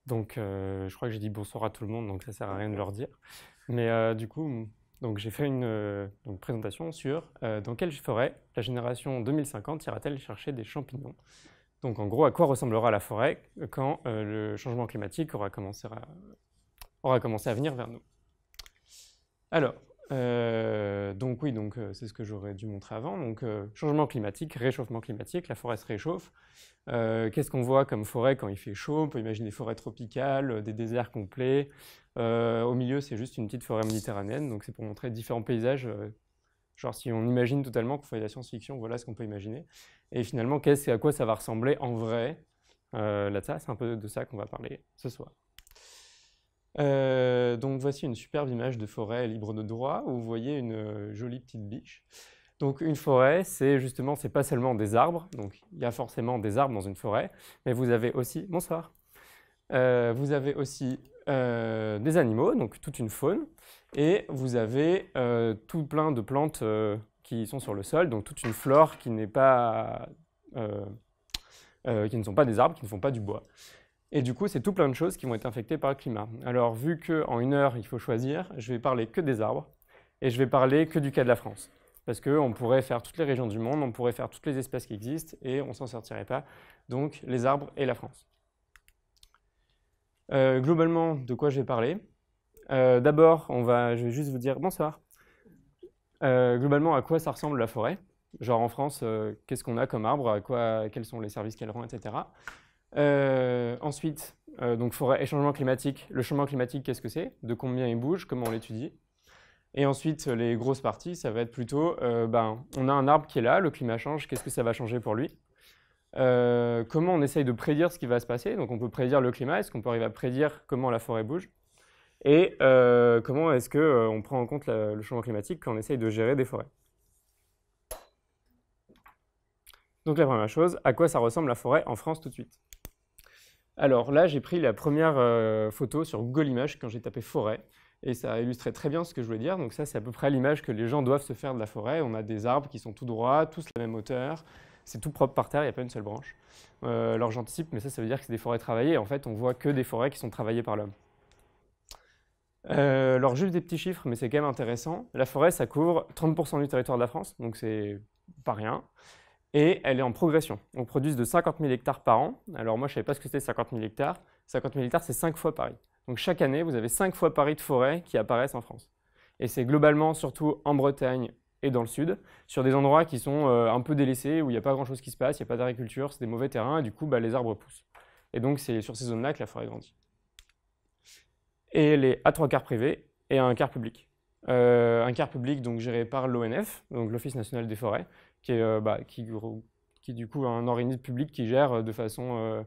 Donc, je crois que j'ai dit bonsoir à tout le monde, donc ça sert à rien de leur dire. Mais du coup, donc j'ai fait une donc, présentation sur dans quelle forêt la génération 2050 ira-t-elle chercher des champignons. Donc, en gros, à quoi ressemblera la forêt quand le changement climatique aura commencé à venir vers nous. Alors, donc oui, donc c'est ce que j'aurais dû montrer avant. Donc, changement climatique, réchauffement climatique, la forêt se réchauffe. Qu'est-ce qu'on voit comme forêt quand il fait chaud? On peut imaginer des forêts tropicales, des déserts complets. Au milieu, c'est juste une petite forêt méditerranéenne, donc c'est pour montrer différents paysages. Genre, si on imagine totalement qu'on fait de la science-fiction, voilà ce qu'on peut imaginer. Et finalement, à quoi ça va ressembler en vrai? Là, c'est un peu de ça qu'on va parler ce soir. Donc voici une superbe image de forêt libre de droit où vous voyez une jolie petite biche. Donc une forêt, c'est pas seulement des arbres, donc il y a forcément des arbres dans une forêt, mais vous avez aussi, bonsoir, vous avez aussi des animaux, donc toute une faune, et vous avez tout plein de plantes qui sont sur le sol, donc toute une flore qui n'est pas, qui ne sont pas des arbres, qui ne font pas du bois. Et du coup, c'est tout plein de choses qui vont être affectées par le climat. Alors, vu qu'en une heure, il faut choisir, je vais parler que des arbres, et je vais parler que du cas de la France. Parce qu'on pourrait faire toutes les régions du monde, on pourrait faire toutes les espèces qui existent, et on ne s'en sortirait pas. Donc, les arbres et la France. Globalement, de quoi je vais parler? D'abord, je vais juste vous dire bonsoir. Globalement, à quoi ça ressemble la forêt? Genre en France, qu'est-ce qu'on a comme arbre, quels sont les services qu'elle rend, etc. Ensuite, donc forêt et changement climatique. Le changement climatique, qu'est-ce que c'est? De combien il bouge? Comment on l'étudie? Et ensuite, les grosses parties, ça va être plutôt, on a un arbre qui est là, le climat change, qu'est-ce que ça va changer pour lui? Comment on essaye de prédire ce qui va se passer? Donc on peut prédire le climat, est-ce qu'on peut arriver à prédire comment la forêt bouge? Et comment est-ce qu'on prend en compte le changement climatique quand on essaye de gérer des forêts? Donc la première chose, à quoi ça ressemble la forêt en France tout de suite? Alors là, j'ai pris la première photo sur Google Images quand j'ai tapé forêt, et ça illustrait très bien ce que je voulais dire. Donc ça, c'est à peu près l'image que les gens doivent se faire de la forêt. On a des arbres qui sont tout droits, tous la même hauteur, c'est tout propre par terre, il n'y a pas une seule branche. Alors j'anticipe, mais ça veut dire que c'est des forêts travaillées. En fait, on voit que des forêts qui sont travaillées par l'homme. Alors juste des petits chiffres, mais c'est quand même intéressant. La forêt, ça couvre 30% du territoire de la France, donc c'est pas rien. Et elle est en progression. On produit de 50 000 hectares par an. Alors moi, je ne savais pas ce que c'était 50 000 hectares. 50 000 hectares, c'est 5 fois Paris. Donc chaque année, vous avez 5 fois Paris de forêts qui apparaissent en France. Et c'est globalement surtout en Bretagne et dans le sud, sur des endroits qui sont un peu délaissés, où il n'y a pas grand-chose qui se passe, il n'y a pas d'agriculture, c'est des mauvais terrains, et du coup, les arbres poussent. Et donc, c'est sur ces zones-là que la forêt grandit. Et elle est à 3 quarts privée et à 1 quart public. Un quart public donc géré par l'ONF, donc l'Office national des forêts, qui est du coup un organisme public qui gère de façon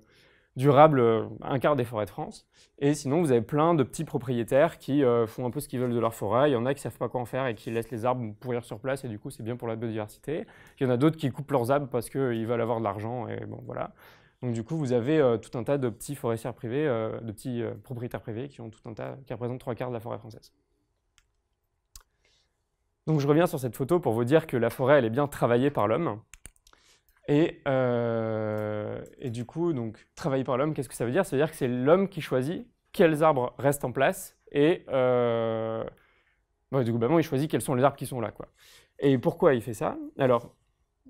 durable un quart des forêts de France. Et sinon, vous avez plein de petits propriétaires qui font un peu ce qu'ils veulent de leur forêt. Il y en a qui ne savent pas quoi en faire et qui laissent les arbres pourrir sur place, et du coup, c'est bien pour la biodiversité. Il y en a d'autres qui coupent leurs arbres parce qu'ils veulent avoir de l'argent, et bon, voilà. Donc du coup, vous avez tout un tas de petits forestiers privés, de petits propriétaires privés qui représentent 3 quarts de la forêt française. Donc je reviens sur cette photo pour vous dire que la forêt, elle est bien travaillée par l'homme. Et du coup, donc, travaillée par l'homme, qu'est-ce que ça veut dire? Ça veut dire que c'est l'homme qui choisit quels arbres restent en place et du coup, il choisit quels sont les arbres qui sont là, quoi. Et pourquoi il fait ça? Alors,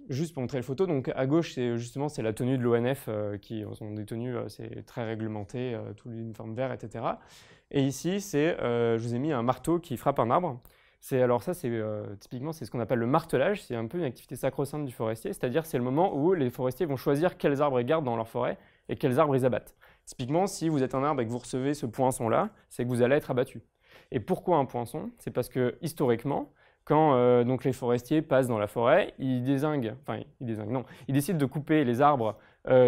juste pour montrer la photo, donc à gauche, c'est la tenue de l'ONF, qui sont des tenues, c'est très réglementé, tout l'uniforme vert, etc. Et ici, je vous ai mis un marteau qui frappe un arbre. Alors ça, typiquement, c'est ce qu'on appelle le martelage. C'est un peu une activité sacro-sainte du forestier, c'est-à-dire c'est le moment où les forestiers vont choisir quels arbres ils gardent dans leur forêt et quels arbres ils abattent. Typiquement, si vous êtes un arbre et que vous recevez ce poinçon-là, c'est que vous allez être abattu. Et pourquoi un poinçon? C'est parce que, historiquement, quand donc les forestiers passent dans la forêt, ils décident de couper les arbres,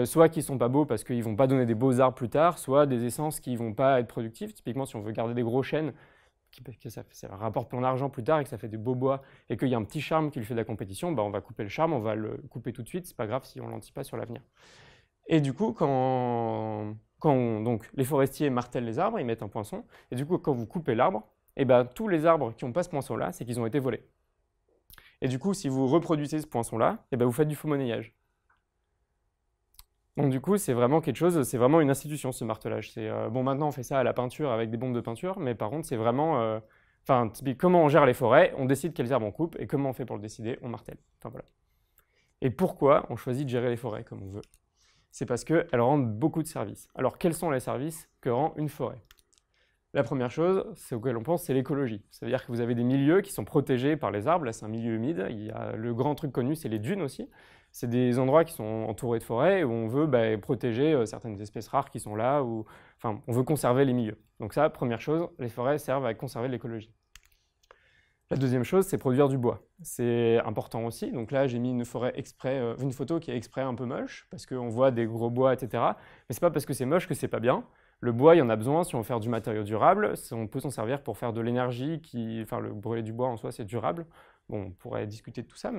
soit qui ne sont pas beaux parce qu'ils ne vont pas donner des beaux arbres plus tard, soit des essences qui ne vont pas être productives. Typiquement, si on veut garder des gros chênes, que ça rapporte plein d'argent plus tard et que ça fait des beaux bois et qu'il y a un petit charme qui lui fait de la compétition, on va couper le charme, on va le couper tout de suite, c'est pas grave si on ne l'antit pas sur l'avenir. Et du coup, donc, les forestiers martèlent les arbres, ils mettent un poinçon, et du coup, quand vous coupez l'arbre, tous les arbres qui n'ont pas ce poinçon-là, c'est qu'ils ont été volés. Et du coup, si vous reproduisez ce poinçon-là, vous faites du faux monnayage. Donc du coup, c'est vraiment quelque chose, c'est vraiment une institution, ce martelage. C'est bon, maintenant on fait ça à la peinture avec des bombes de peinture, mais par contre, c'est vraiment, enfin, typique, comment on gère les forêts, on décide quels arbres on coupe, et comment on fait pour le décider, on martèle. Enfin voilà. Et pourquoi on choisit de gérer les forêts comme on veut? C'est parce qu'elles rendent beaucoup de services. Alors quels sont les services que rend une forêt? La première chose, c'est auquel on pense, c'est l'écologie. C'est-à-dire que vous avez des milieux qui sont protégés par les arbres. Là, c'est un milieu humide. Il y a le grand truc connu, c'est les dunes aussi. C'est des endroits qui sont entourés de forêts où on veut protéger certaines espèces rares qui sont là. Enfin, on veut conserver les milieux. Donc ça, première chose, les forêts servent à conserver l'écologie. La deuxième chose, c'est produire du bois. C'est important aussi. Donc là, j'ai mis une forêt exprès, une photo qui est exprès un peu moche, parce qu'on voit des gros bois, etc. Mais c'est pas parce que c'est moche que c'est pas bien. Le bois, il y en a besoin si on veut faire du matériau durable. On peut s'en servir pour faire de l'énergie enfin, le brûler du bois en soi, c'est durable. Bon, on pourrait discuter de tout ça,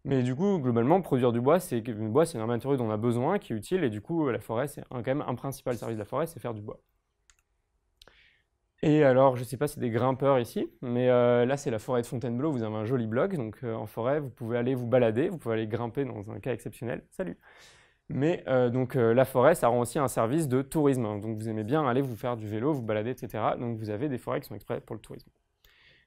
mais du coup, globalement, produire du bois, c'est un matériau dont on a besoin, qui est utile, et du coup, la forêt, c'est quand même un principal service de la forêt, c'est faire du bois. Et alors, je ne sais pas si c'est des grimpeurs ici, mais là, c'est la forêt de Fontainebleau. Vous avez un joli bloc, donc en forêt, vous pouvez aller vous balader, vous pouvez aller grimper dans un cas exceptionnel. Salut! Mais la forêt, ça rend aussi un service de tourisme. Donc vous aimez bien aller vous faire du vélo, vous balader, etc. Donc vous avez des forêts qui sont exprès pour le tourisme.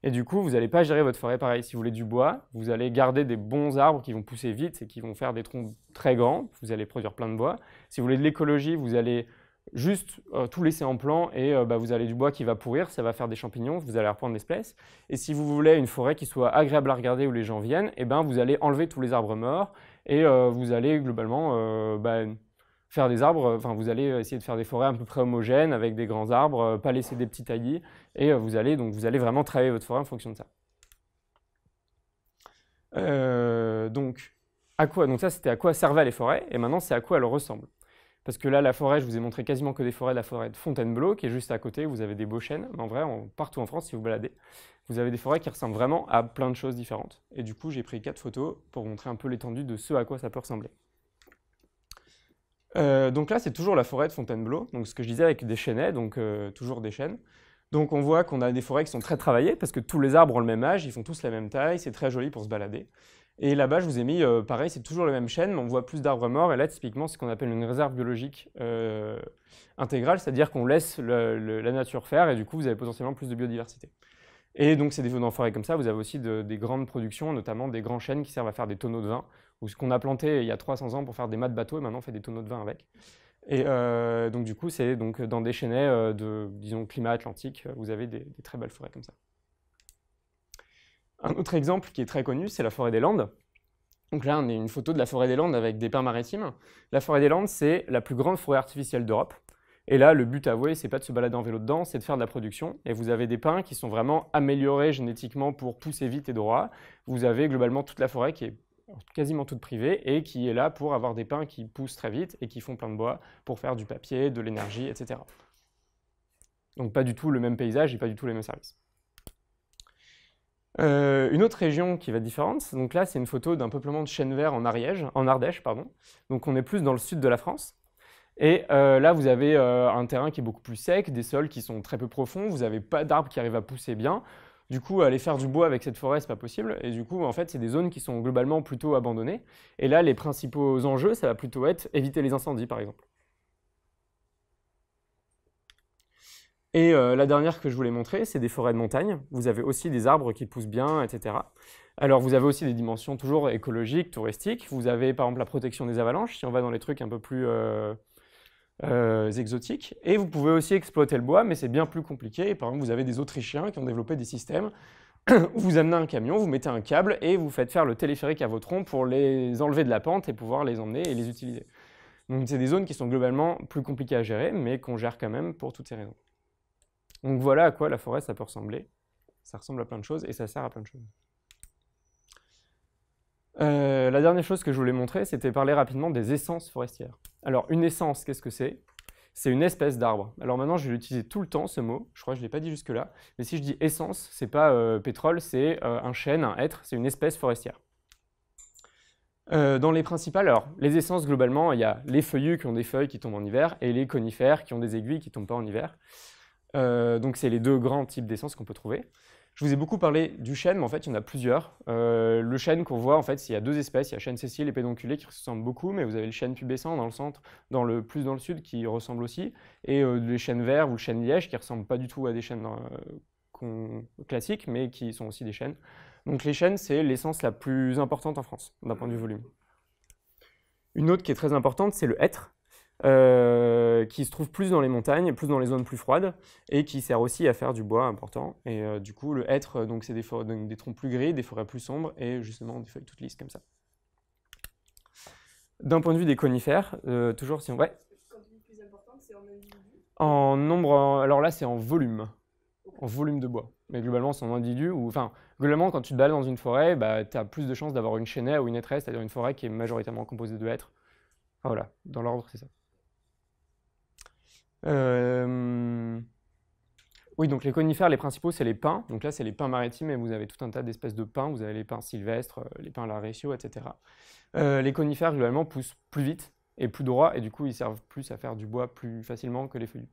Et du coup, vous n'allez pas gérer votre forêt pareil. Si vous voulez du bois, vous allez garder des bons arbres qui vont pousser vite et qui vont faire des troncs très grands. Vous allez produire plein de bois. Si vous voulez de l'écologie, vous allez juste tout laisser en plan et vous avez du bois qui va pourrir, ça va faire des champignons, vous allez reprendre l'espèce. Et si vous voulez une forêt qui soit agréable à regarder où les gens viennent, vous allez enlever tous les arbres morts et vous allez globalement faire des arbres, enfin vous allez essayer de faire des forêts à peu près homogènes avec des grands arbres, pas laisser des petits taillis, et vous allez vraiment travailler votre forêt en fonction de ça. Donc ça c'était à quoi servaient les forêts, et maintenant c'est à quoi elles ressemblent. Parce que là, la forêt, je vous ai montré quasiment que des forêts, la forêt de Fontainebleau, qui est juste à côté, vous avez des beaux chênes, mais en vrai, partout en France, si vous baladez, vous avez des forêts qui ressemblent vraiment à plein de choses différentes. Et du coup, j'ai pris 4 photos pour vous montrer un peu l'étendue de ce à quoi ça peut ressembler. Donc là, c'est toujours la forêt de Fontainebleau, donc ce que je disais avec des chênaies, donc toujours des chênes. Donc on voit qu'on a des forêts qui sont très travaillées, parce que tous les arbres ont le même âge, ils font tous la même taille, c'est très joli pour se balader. Et là-bas, je vous ai mis, pareil, c'est toujours le même chêne, mais on voit plus d'arbres morts. Et là, typiquement, c'est ce qu'on appelle une réserve biologique intégrale, c'est-à-dire qu'on laisse la nature faire, et du coup, vous avez potentiellement plus de biodiversité. Et donc, c'est des zones en forêt comme ça. Vous avez aussi des grandes productions, notamment des grands chênes qui servent à faire des tonneaux de vin, ou ce qu'on a planté il y a 300 ans pour faire des mâts de bateaux, et maintenant on fait des tonneaux de vin avec. Et donc, du coup, c'est dans des chênaies disons, climat atlantique, vous avez des très belles forêts comme ça. Un autre exemple qui est très connu, c'est la forêt des Landes. Donc là, on a une photo de la forêt des Landes avec des pins maritimes. La forêt des Landes, c'est la plus grande forêt artificielle d'Europe. Et là, le but avoué, c'est pas de se balader en vélo dedans, c'est de faire de la production. Et vous avez des pins qui sont vraiment améliorés génétiquement pour pousser vite et droit. Vous avez globalement toute la forêt qui est quasiment toute privée et qui est là pour avoir des pins qui poussent très vite et qui font plein de bois pour faire du papier, de l'énergie, etc. Donc pas du tout le même paysage et pas du tout les mêmes services. Une autre région qui va être différente, donc là c'est une photo d'un peuplement de chênes verts en Ardèche, pardon. Donc on est plus dans le sud de la France. Et là vous avez un terrain qui est beaucoup plus sec, des sols qui sont très peu profonds, vous n'avez pas d'arbres qui arrivent à pousser bien. Du coup, aller faire du bois avec cette forêt, c'est pas possible. Et du coup, en fait, c'est des zones qui sont globalement plutôt abandonnées. Et là, les principaux enjeux, ça va plutôt être éviter les incendies, par exemple. Et la dernière que je voulais montrer, c'est des forêts de montagne. Vous avez aussi des arbres qui poussent bien, etc. Alors, vous avez aussi des dimensions toujours écologiques, touristiques. Vous avez, par exemple, la protection des avalanches, si on va dans les trucs un peu plus exotiques. Et vous pouvez aussi exploiter le bois, mais c'est bien plus compliqué. Et par exemple, vous avez des Autrichiens qui ont développé des systèmes où vous amenez un camion, vous mettez un câble et vous faites faire le téléphérique à vos troncs pour les enlever de la pente et pouvoir les emmener et les utiliser. Donc, c'est des zones qui sont globalement plus compliquées à gérer, mais qu'on gère quand même pour toutes ces raisons. Donc voilà à quoi la forêt ça peut ressembler. Ça ressemble à plein de choses et ça sert à plein de choses. La dernière chose que je voulais montrer, c'était parler rapidement des essences forestières. Alors une essence, qu'est-ce que c'est? C'est une espèce d'arbre. Alors maintenant, je vais l'utiliser tout le temps, ce mot. Je crois que je ne l'ai pas dit jusque-là. Mais si je dis essence, c'est pas pétrole, c'est un chêne, un hêtre, c'est une espèce forestière. Dans les principales, alors les essences globalement, il y a les feuillus qui ont des feuilles qui tombent en hiver et les conifères qui ont des aiguilles qui ne tombent pas en hiver. Donc c'est les deux grands types d'essences qu'on peut trouver. Je vous ai beaucoup parlé du chêne, mais en fait, il y en a plusieurs. Le chêne qu'on voit, en fait, il y a deux espèces. Il y a chêne sessile et pédonculé qui ressemblent beaucoup, mais vous avez le chêne pubescent dans le centre, plus dans le sud, qui ressemble aussi, et les chênes verts ou le chêne liège qui ne ressemblent pas du tout à des chênes classiques, mais qui sont aussi des chênes. Donc les chênes, c'est l'essence la plus importante en France, d'un point de vue volume. Une autre qui est très importante, c'est le hêtre. Qui se trouve plus dans les montagnes, plus dans les zones plus froides, et qui sert aussi à faire du bois important. Et du coup, le hêtre, c'est des troncs plus gris, des forêts plus sombres, et justement des feuilles toutes lisses comme ça. D'un point de vue des conifères, toujours si on... Ouais. Quand tu dis plus importante, c'est en individu? En nombre, alors là c'est en volume de bois. Mais globalement c'est en individu, enfin, globalement quand tu te balades dans une forêt, bah, tu as plus de chances d'avoir une chênaie ou une hêtraie, c'est-à-dire une forêt qui est majoritairement composée de hêtres. Enfin, voilà, dans l'ordre c'est ça. Oui, donc les conifères, les principaux, c'est les pins. Donc là, c'est les pins maritimes et vous avez tout un tas d'espèces de pins. Vous avez les pins sylvestres, les pins laricio, etc. Les conifères, globalement, poussent plus vite et plus droit et du coup, ils servent plus à faire du bois plus facilement que les feuillus.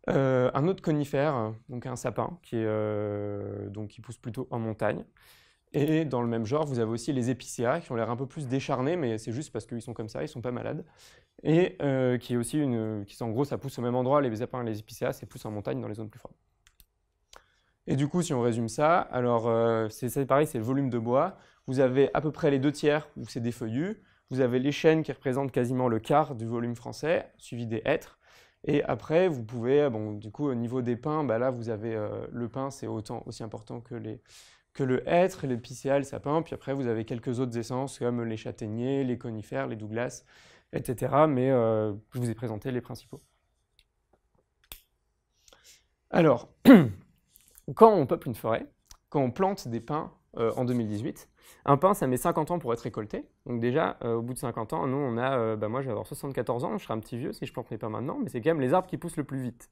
Un autre conifère, donc un sapin, qui pousse plutôt en montagne. Et dans le même genre, vous avez aussi les épicéas qui ont l'air un peu plus décharnés, mais c'est juste parce qu'ils sont comme ça, ils sont pas malades. Et qui est aussi en gros, ça pousse au même endroit, les sapins et les épicéas, c'est plus en montagne dans les zones plus froides. Et du coup, si on résume ça, alors c'est pareil, c'est le volume de bois. Vous avez à peu près les 2/3 où c'est des feuillus. Vous avez les chênes qui représentent quasiment le quart du volume français, suivi des hêtres. Et après, vous pouvez, du coup, au niveau des pins, bah là, vous avez le pin, c'est aussi important que le hêtre, l'épicéa, le sapin. Puis après, vous avez quelques autres essences comme les châtaigniers, les conifères, les douglas, etc. Mais je vous ai présenté les principaux. Alors, quand on peuple une forêt, quand on plante des pins en 2018, un pin, ça met 50 ans pour être récolté. Donc déjà, au bout de 50 ans, nous, on a, moi, je vais avoir 74 ans, je serai un petit vieux si je plante mes pins maintenant, mais c'est quand même les arbres qui poussent le plus vite.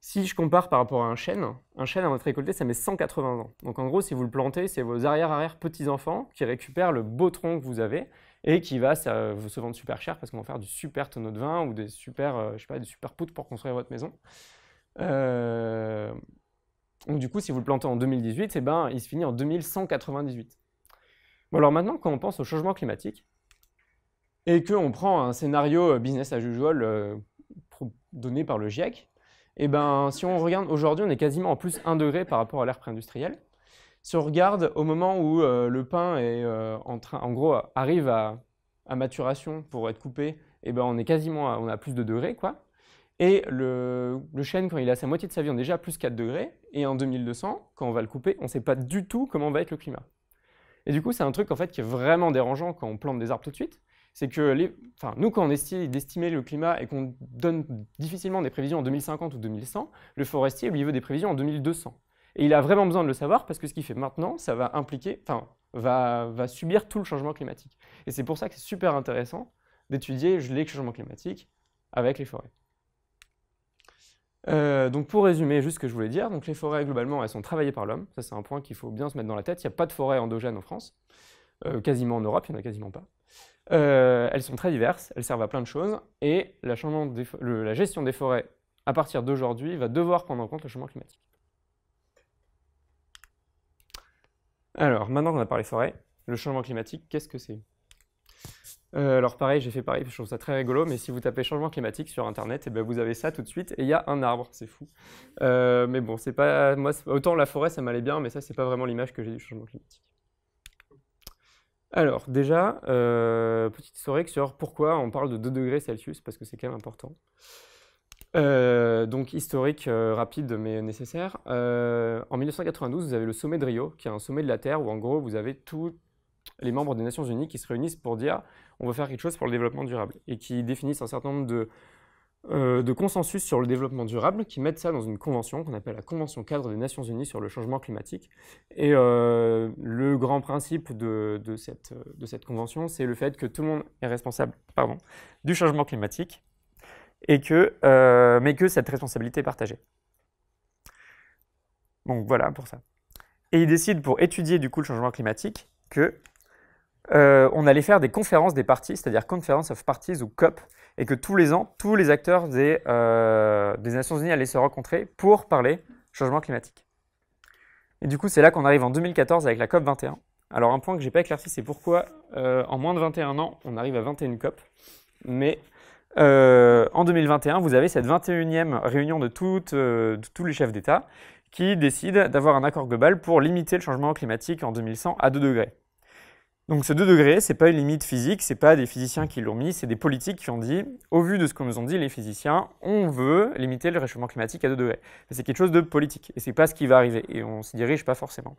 Si je compare par rapport à un chêne avant d'être récolté, ça met 180 ans. Donc en gros, si vous le plantez, c'est vos arrière-petits-enfants qui récupèrent le beau tronc que vous avez et qui va se vendre super cher parce qu'on va faire du super tonneau de vin ou des super, des super poutres pour construire votre maison. Donc du coup, si vous le plantez en 2018, il se finit en 2198. Bon, alors maintenant, quand on pense au changement climatique et qu'on prend un scénario business as usual donné par le GIEC, si on regarde, aujourd'hui, on est quasiment en plus 1 degré par rapport à l'ère pré-industrielle. Si on regarde au moment où le pin est arrive à maturation pour être coupé, on est on a plus de degrés, quoi. Et le chêne, quand il a sa moitié de sa vie, on est déjà à plus 4 degrés. Et en 2200, quand on va le couper, on ne sait pas du tout comment va être le climat. Et du coup, c'est un truc en fait, qui est vraiment dérangeant quand on plante des arbres tout de suite. C'est que nous, quand on essaie d'estimer le climat et qu'on donne difficilement des prévisions en 2050 ou 2100, le forestier, lui, veut des prévisions en 2200. Et il a vraiment besoin de le savoir parce que ce qu'il fait maintenant, ça va va subir tout le changement climatique. Et c'est pour ça que c'est super intéressant d'étudier les changements climatiques avec les forêts. Donc pour résumer juste ce que je voulais dire, donc les forêts globalement elles sont travaillées par l'homme, ça c'est un point qu'il faut bien se mettre dans la tête, il n'y a pas de forêt endogène en France, quasiment en Europe, il n'y en a quasiment pas. Elles sont très diverses, elles servent à plein de choses, et la gestion des forêts à partir d'aujourd'hui va devoir prendre en compte le changement climatique. Alors maintenant qu'on a parlé forêt, le changement climatique, qu'est-ce que c'est ? Alors pareil, j'ai fait pareil, je trouve ça très rigolo, mais si vous tapez changement climatique sur internet, vous avez ça tout de suite, et il y a un arbre, c'est fou. Mais bon, c'est pas, moi, autant la forêt ça m'allait bien, mais ça c'est pas vraiment l'image que j'ai du changement climatique. Alors déjà, petite historique sur pourquoi on parle de 2 degrés Celsius, parce que c'est quand même important. Donc historique rapide mais nécessaire. En 1992, vous avez le sommet de Rio, qui est un sommet de la Terre, où en gros vous avez tous les membres des Nations Unies qui se réunissent pour dire on veut faire quelque chose pour le développement durable et qui définissent un certain nombre de consensus sur le développement durable, qui mettent ça dans une convention qu'on appelle la Convention cadre des Nations Unies sur le changement climatique. Et le grand principe de cette convention, c'est le fait que tout le monde est responsable du changement climatique et mais que cette responsabilité est partagée. Donc voilà pour ça. Et ils décident pour étudier du coup le changement climatique que on allait faire des conférences des parties, c'est-à-dire Conference of Parties ou COP, et que tous les ans, tous les acteurs des Nations Unies allaient se rencontrer pour parler changement climatique. Et du coup, c'est là qu'on arrive en 2014 avec la COP 21. Alors un point que je n'ai pas éclairci, c'est pourquoi en moins de 21 ans, on arrive à 21 COP. Mais en 2021, vous avez cette 21e réunion de tous les chefs d'État qui décident d'avoir un accord global pour limiter le changement climatique en 2100 à 2 degrés. Donc ce 2 degrés, ce n'est pas une limite physique, ce n'est pas des physiciens qui l'ont mis, c'est des politiques qui ont dit, au vu de ce que nous ont dit les physiciens, on veut limiter le réchauffement climatique à 2 degrés. C'est quelque chose de politique, et ce n'est pas ce qui va arriver, et on ne s'y dirige pas forcément.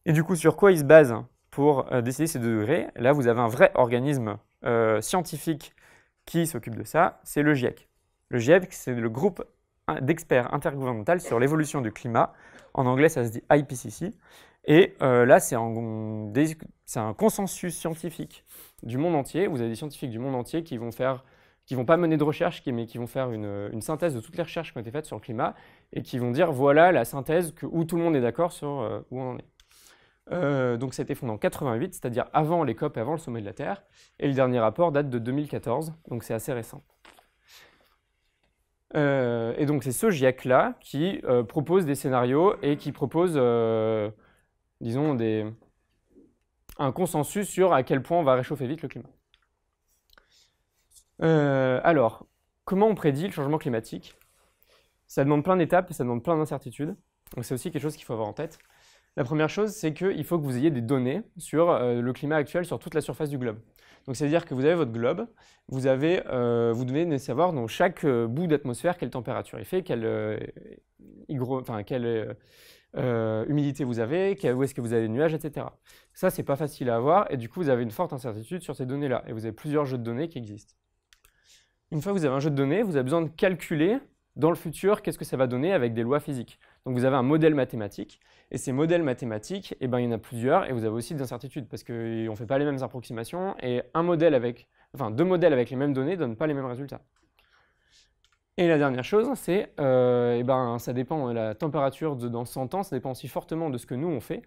Et du coup, sur quoi ils se basent pour décider ces 2 degrés? Là, vous avez un vrai organisme scientifique qui s'occupe de ça, c'est le GIEC. Le GIEC, c'est le groupe d'experts intergouvernemental sur l'évolution du climat. En anglais, ça se dit IPCC. Et là, c'est un consensus scientifique du monde entier. Vous avez des scientifiques du monde entier qui vont pas mener de recherche, mais qui vont faire une synthèse de toutes les recherches qui ont été faites sur le climat et qui vont dire voilà la synthèse où tout le monde est d'accord sur où on en est. Donc ça a été fondé en 88, c'est-à-dire avant les COP et avant le sommet de la Terre. Et le dernier rapport date de 2014, donc c'est assez récent. Et donc c'est ce GIEC-là qui propose des scénarios et qui propose disons, un consensus sur à quel point on va réchauffer vite le climat. Alors, comment on prédit le changement climatique? Ça demande plein d'étapes et ça demande plein d'incertitudes. Donc c'est aussi quelque chose qu'il faut avoir en tête. La première chose, c'est qu'il faut que vous ayez des données sur le climat actuel sur toute la surface du globe. Donc c'est-à-dire que vous avez votre globe, vous devez savoir dans chaque bout d'atmosphère quelle température il fait, quelle humidité vous avez, où est-ce que vous avez des nuages, etc. Ça, c'est pas facile à avoir, et du coup, vous avez une forte incertitude sur ces données-là, et vous avez plusieurs jeux de données qui existent. Une fois que vous avez un jeu de données, vous avez besoin de calculer dans le futur qu'est-ce que ça va donner avec des lois physiques. Donc vous avez un modèle mathématique, et ces modèles mathématiques, il y en a plusieurs, et vous avez aussi des incertitudes, parce qu'on ne fait pas les mêmes approximations, et deux modèles avec les mêmes données ne donnent pas les mêmes résultats. Et la dernière chose, c'est ça dépend de la température dans 100 ans, ça dépend aussi fortement de ce que nous on fait.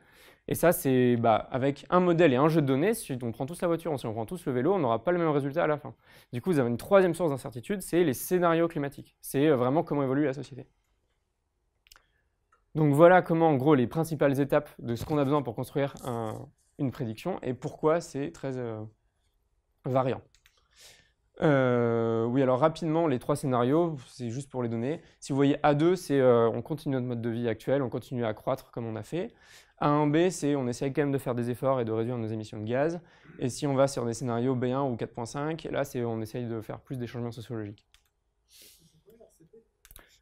Et ça, c'est avec un modèle et un jeu de données, si on prend tous la voiture, si on prend tous le vélo, on n'aura pas le même résultat à la fin. Du coup, vous avez une troisième source d'incertitude, c'est les scénarios climatiques. C'est vraiment comment évolue la société. Donc voilà comment, en gros, les principales étapes de ce qu'on a besoin pour construire une prédiction et pourquoi c'est très variant. Oui, alors rapidement, les 3 scénarios, c'est juste pour les donner. Si vous voyez A2, c'est on continue notre mode de vie actuel, on continue à croître comme on a fait. A1B, c'est on essaye quand même de faire des efforts et de réduire nos émissions de gaz. Et si on va sur des scénarios B1 ou 4.5, là, on essaye de faire plus des changements sociologiques.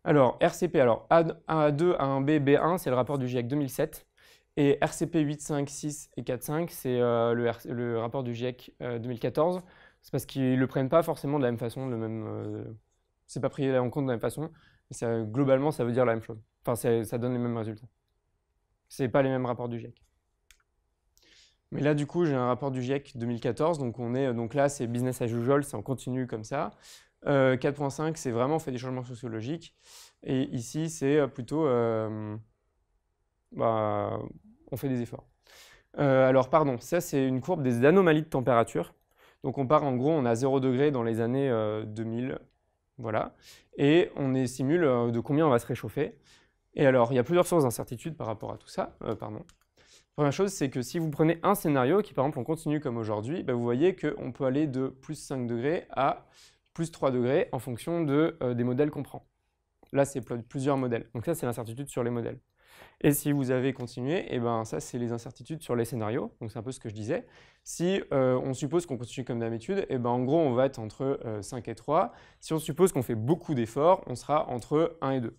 Alors, RCP, A2, A1B, B1, c'est le rapport du GIEC 2007. Et RCP 8, 5, 6 et 4, 5, c'est le rapport du GIEC 2014. C'est parce qu'ils ne le prennent pas forcément de la même façon, c'est pas pris en compte de la même façon, mais globalement ça veut dire la même chose. Enfin, ça donne les mêmes résultats. C'est pas les mêmes rapports du GIEC. Mais là, du coup, j'ai un rapport du GIEC 2014, donc là, c'est business as usual, c'est en continu comme ça. 4.5, c'est vraiment on fait des changements sociologiques. Et ici, c'est plutôt on fait des efforts. Alors, pardon, ça, c'est une courbe des anomalies de température. Donc on part en gros, on a 0 degré dans les années 2000, voilà, et on simule de combien on va se réchauffer. Et alors, il y a plusieurs sources d'incertitude par rapport à tout ça. Première chose, c'est que si vous prenez un scénario qui, par exemple, on continue comme aujourd'hui, vous voyez qu'on peut aller de plus 5 degrés à plus 3 degrés en fonction des modèles qu'on prend. Là, c'est plusieurs modèles. Donc ça, c'est l'incertitude sur les modèles. Et si vous avez continué, ça, c'est les incertitudes sur les scénarios. Donc c'est un peu ce que je disais. Si on suppose qu'on continue comme d'habitude, en gros, on va être entre 5 et 3. Si on suppose qu'on fait beaucoup d'efforts, on sera entre 1 et 2.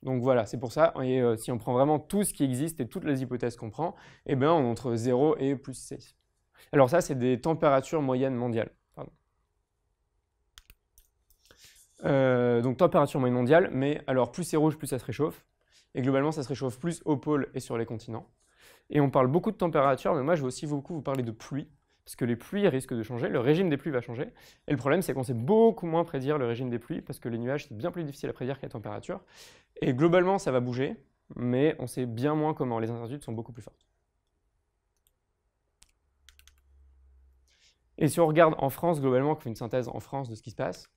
Donc voilà, c'est pour ça. Et si on prend vraiment tout ce qui existe et toutes les hypothèses qu'on prend, on est entre 0 et plus 6. Alors ça, c'est des températures moyennes mondiales. Donc température moyenne mondiale, mais alors plus c'est rouge, plus ça se réchauffe. Et globalement, ça se réchauffe plus au pôle et sur les continents. Et on parle beaucoup de température, mais moi je vais aussi beaucoup vous parler de pluie, parce que les pluies risquent de changer, le régime des pluies va changer. Et le problème, c'est qu'on sait beaucoup moins prédire le régime des pluies, parce que les nuages, c'est bien plus difficile à prédire que la température. Et globalement, ça va bouger, mais on sait bien moins comment. Les incertitudes sont beaucoup plus fortes. Et si on regarde en France, globalement, qu'on fait une synthèse en France de ce qui se passe,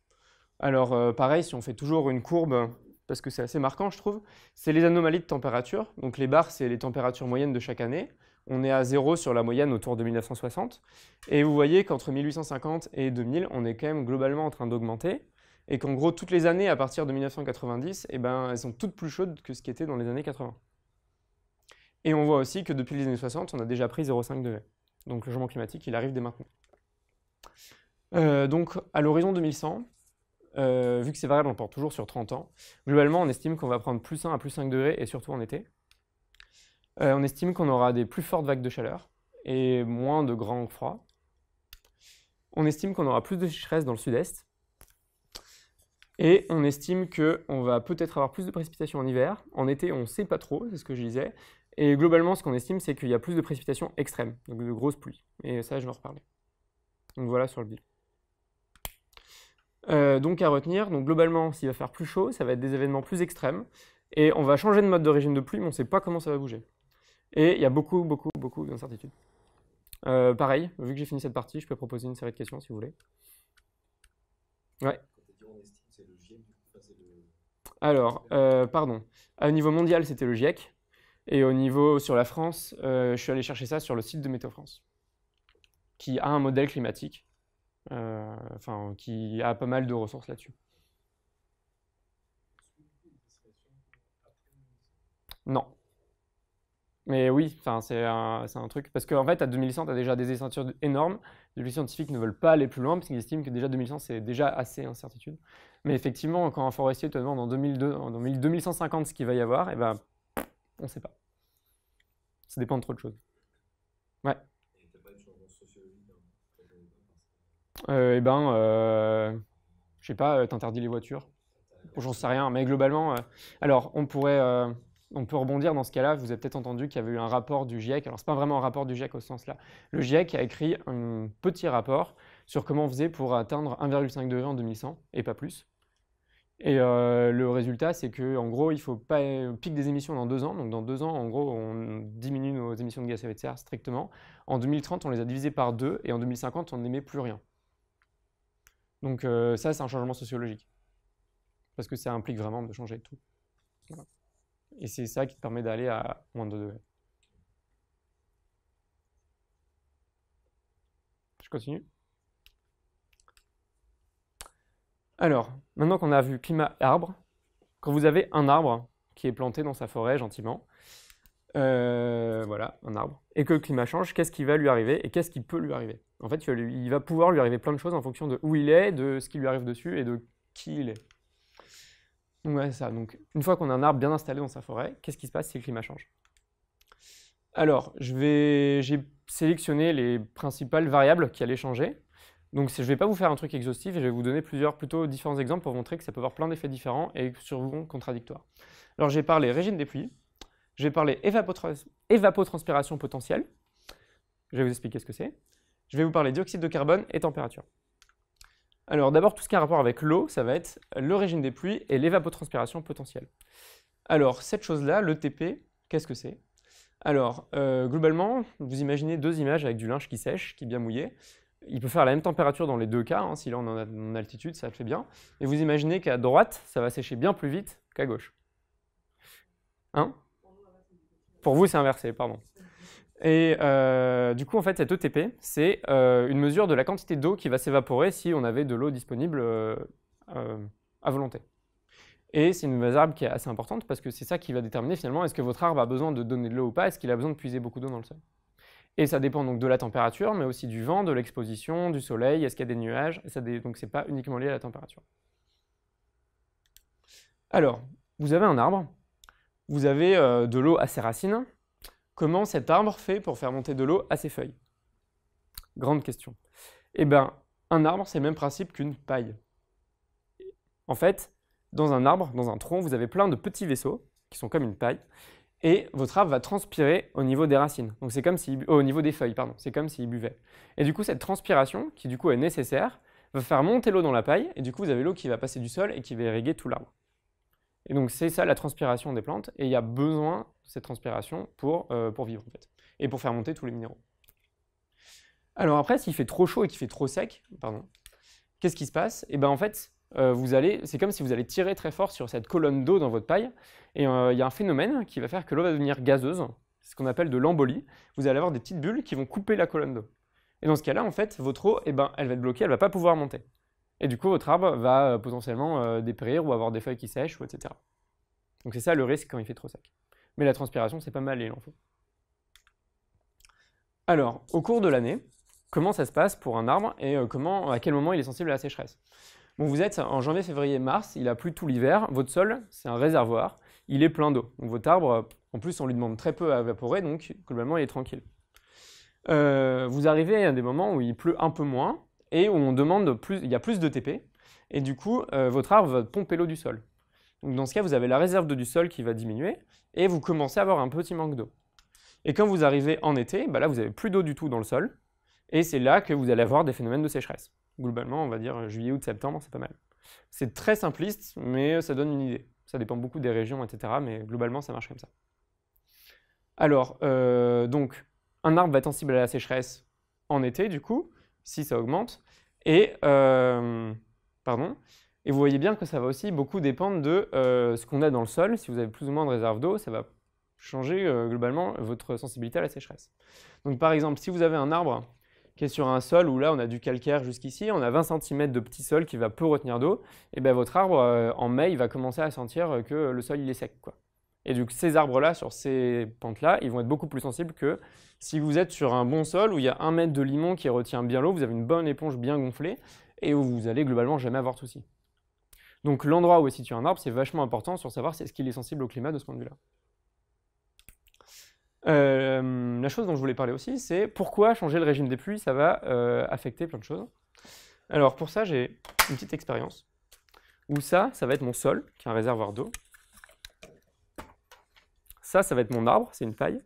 Alors, pareil, si on fait toujours une courbe, parce que c'est assez marquant, je trouve, c'est les anomalies de température. Donc, les barres, c'est les températures moyennes de chaque année. On est à 0 sur la moyenne autour de 1960. Et vous voyez qu'entre 1850 et 2000, on est quand même globalement en train d'augmenter. Et qu'en gros, toutes les années à partir de 1990, eh ben, elles sont toutes plus chaudes que ce qui était dans les années 80. Et on voit aussi que depuis les années 60, on a déjà pris 0,5 degrés. Donc le changement climatique, il arrive dès maintenant. Donc à l'horizon 2100, vu que c'est variable, on porte toujours sur 30 ans, globalement, on estime qu'on va prendre plus 1 à plus 5 degrés, et surtout en été. On estime qu'on aura des plus fortes vagues de chaleur et moins de grands froids. On estime qu'on aura plus de sécheresse dans le sud-est. Et on estime qu'on va peut-être avoir plus de précipitations en hiver. En été, on ne sait pas trop, c'est ce que je disais. Et globalement, ce qu'on estime, c'est qu'il y a plus de précipitations extrêmes, donc de grosses pluies. Et ça, je vais en reparler. Donc voilà sur le bilan. Donc à retenir, donc globalement, s'il va faire plus chaud, ça va être des événements plus extrêmes. Et on va changer de mode de régime de pluie, mais on ne sait pas comment ça va bouger. Et il y a beaucoup d'incertitudes. Pareil, vu que j'ai fini cette partie, je peux proposer une série de questions si vous voulez. Ouais. Alors, pardon. Au niveau mondial, c'était le GIEC. Et au niveau sur la France, je suis allé chercher ça sur le site de Météo France, qui a un modèle climatique, qui a pas mal de ressources là-dessus. Non. Mais oui, c'est un truc. Parce qu'en fait, à 2100, tu as déjà des écentures énormes. Les scientifiques ne veulent pas aller plus loin parce qu'ils estiment que déjà 2100, c'est déjà assez incertitude. Mais effectivement, quand un forestier te demande en 2150 ce qu'il va y avoir, eh ben, on ne sait pas. Ça dépend de trop de choses. Ouais. Et t'as pas de changement sociologique je sais pas, t'interdis les voitures. J'en sais rien, mais globalement, alors on peut rebondir dans ce cas-là. Vous avez peut-être entendu qu'il y avait eu un rapport du GIEC. Alors, ce n'est pas vraiment un rapport du GIEC au sens-là. Le GIEC a écrit un petit rapport sur comment on faisait pour atteindre 1,5 degré en 2100, et pas plus. Et le résultat, c'est qu'en gros, il faut pas pic des émissions dans 2 ans. Donc, dans 2 ans, en gros, on diminue nos émissions de gaz à effet de serre strictement. En 2030, on les a divisées par 2, et en 2050, on n'émet plus rien. Donc, ça, c'est un changement sociologique. Parce que ça implique vraiment de changer tout. Voilà. Et c'est ça qui te permet d'aller à moins de 2 degrés. Je continue. Alors, maintenant qu'on a vu climat et arbre, quand vous avez un arbre qui est planté dans sa forêt gentiment, voilà, un arbre, et que le climat change, qu'est-ce qui va lui arriver et qu'est-ce qui peut lui arriver? En fait, il va pouvoir lui arriver plein de choses en fonction de où il est, de ce qui lui arrive dessus et de qui il est. Donc ouais, ça. Donc, une fois qu'on a un arbre bien installé dans sa forêt, qu'est-ce qui se passe si le climat change? Alors, j'ai sélectionné les principales variables qui allaient changer. Donc, je ne vais pas vous faire un truc exhaustif et je vais vous donner plutôt différents exemples pour montrer que ça peut avoir plein d'effets différents et souvent contradictoires. Alors, j'ai parlé régime des pluies, j'ai parlé évapotranspiration potentielle. Je vais vous expliquer ce que c'est. Je vais vous parler dioxyde de carbone et température. Alors d'abord, tout ce qui a rapport avec l'eau, ça va être le régime des pluies et l'évapotranspiration potentielle. Alors cette chose-là, le TP, qu'est-ce que c'est? Alors globalement, vous imaginez 2 images avec du linge qui sèche, qui est bien mouillé. Il peut faire la même température dans les 2 cas, hein, si là on est en altitude, ça le fait bien. Et vous imaginez qu'à droite, ça va sécher bien plus vite qu'à gauche. Hein? Pour vous, c'est inversé, pardon. Et du coup, en fait, cette ETP, c'est une mesure de la quantité d'eau qui va s'évaporer si on avait de l'eau disponible à volonté. Et c'est une variable qui est assez importante parce que c'est ça qui va déterminer finalement est-ce que votre arbre a besoin de donner de l'eau ou pas, est-ce qu'il a besoin de puiser beaucoup d'eau dans le sol. Et ça dépend donc de la température, mais aussi du vent, de l'exposition, du soleil, est-ce qu'il y a des nuages, donc c'est pas uniquement lié à la température. Alors, vous avez un arbre, vous avez de l'eau à ses racines. Comment cet arbre fait pour faire monter de l'eau à ses feuilles? Grande question. Eh bien, un arbre, c'est le même principe qu'une paille. En fait, dans un arbre, dans un tronc, vous avez plein de petits vaisseaux qui sont comme une paille, et votre arbre va transpirer au niveau des racines. Donc c'est comme au niveau des feuilles, pardon. C'est comme s'il buvait. Et du coup, cette transpiration, qui du coup est nécessaire, va faire monter l'eau dans la paille, et du coup, vous avez l'eau qui va passer du sol et qui va irriguer tout l'arbre. Et donc c'est ça la transpiration des plantes, et il y a besoin de cette transpiration pour vivre en fait, et pour faire monter tous les minéraux. Alors après, s'il fait trop chaud et qu'il fait trop sec, qu'est-ce qui se passe? Et bien en fait, c'est comme si vous allez tirer très fort sur cette colonne d'eau dans votre paille, et il y a un phénomène qui va faire que l'eau va devenir gazeuse, c'est ce qu'on appelle de l'embolie. Vous allez avoir des petites bulles qui vont couper la colonne d'eau. Et dans ce cas-là, en fait, votre eau, elle va être bloquée, elle ne va pas pouvoir monter. Et du coup, votre arbre va potentiellement dépérir ou avoir des feuilles qui sèchent, etc. Donc c'est ça le risque quand il fait trop sec. Mais la transpiration, c'est pas mal et il en faut. Alors, au cours de l'année, comment ça se passe pour un arbre et à quel moment il est sensible à la sécheresse? Bon, vous êtes en janvier, février, mars, il a plu tout l'hiver, votre sol, c'est un réservoir, il est plein d'eau. Donc votre arbre, en plus, on lui demande très peu à évaporer, donc globalement, il est tranquille. Vous arrivez à des moments où il pleut un peu moins et où on demande il y a plus de TP, et du coup, votre arbre va pomper l'eau du sol. Donc dans ce cas, vous avez la réserve d'eau du sol qui va diminuer, et vous commencez à avoir un petit manque d'eau. Et quand vous arrivez en été, là, vous n'avez plus d'eau du tout dans le sol, et c'est là que vous allez avoir des phénomènes de sécheresse. Globalement, on va dire juillet, août, septembre, c'est pas mal. C'est très simpliste, mais ça donne une idée. Ça dépend beaucoup des régions, etc., mais globalement, ça marche comme ça. Alors, donc, un arbre va être sensible à la sécheresse en été, du coup, si ça augmente, et vous voyez bien que ça va aussi beaucoup dépendre de ce qu'on a dans le sol. Si vous avez plus ou moins de réserve d'eau, ça va changer globalement votre sensibilité à la sécheresse. Donc par exemple, si vous avez un arbre qui est sur un sol où là on a du calcaire jusqu'ici, on a 20 cm de petit sol qui va peu retenir d'eau, et bien votre arbre en mai il va commencer à sentir que le sol il est sec, quoi. Et donc ces arbres-là, sur ces pentes-là, ils vont être beaucoup plus sensibles que si vous êtes sur un bon sol où il y a 1 mètre de limon qui retient bien l'eau, vous avez une bonne éponge bien gonflée, et où vous allez globalement jamais avoir de soucis. Donc l'endroit où est situé un arbre, c'est vachement important sur savoir est-ce qu'il est sensible au climat de ce point de vue-là. La chose dont je voulais parler aussi, c'est pourquoi changer le régime des pluies, ça va affecter plein de choses. Alors pour ça, j'ai une petite expérience où ça va être mon sol, qui est un réservoir d'eau. Ça va être mon arbre, c'est une paille.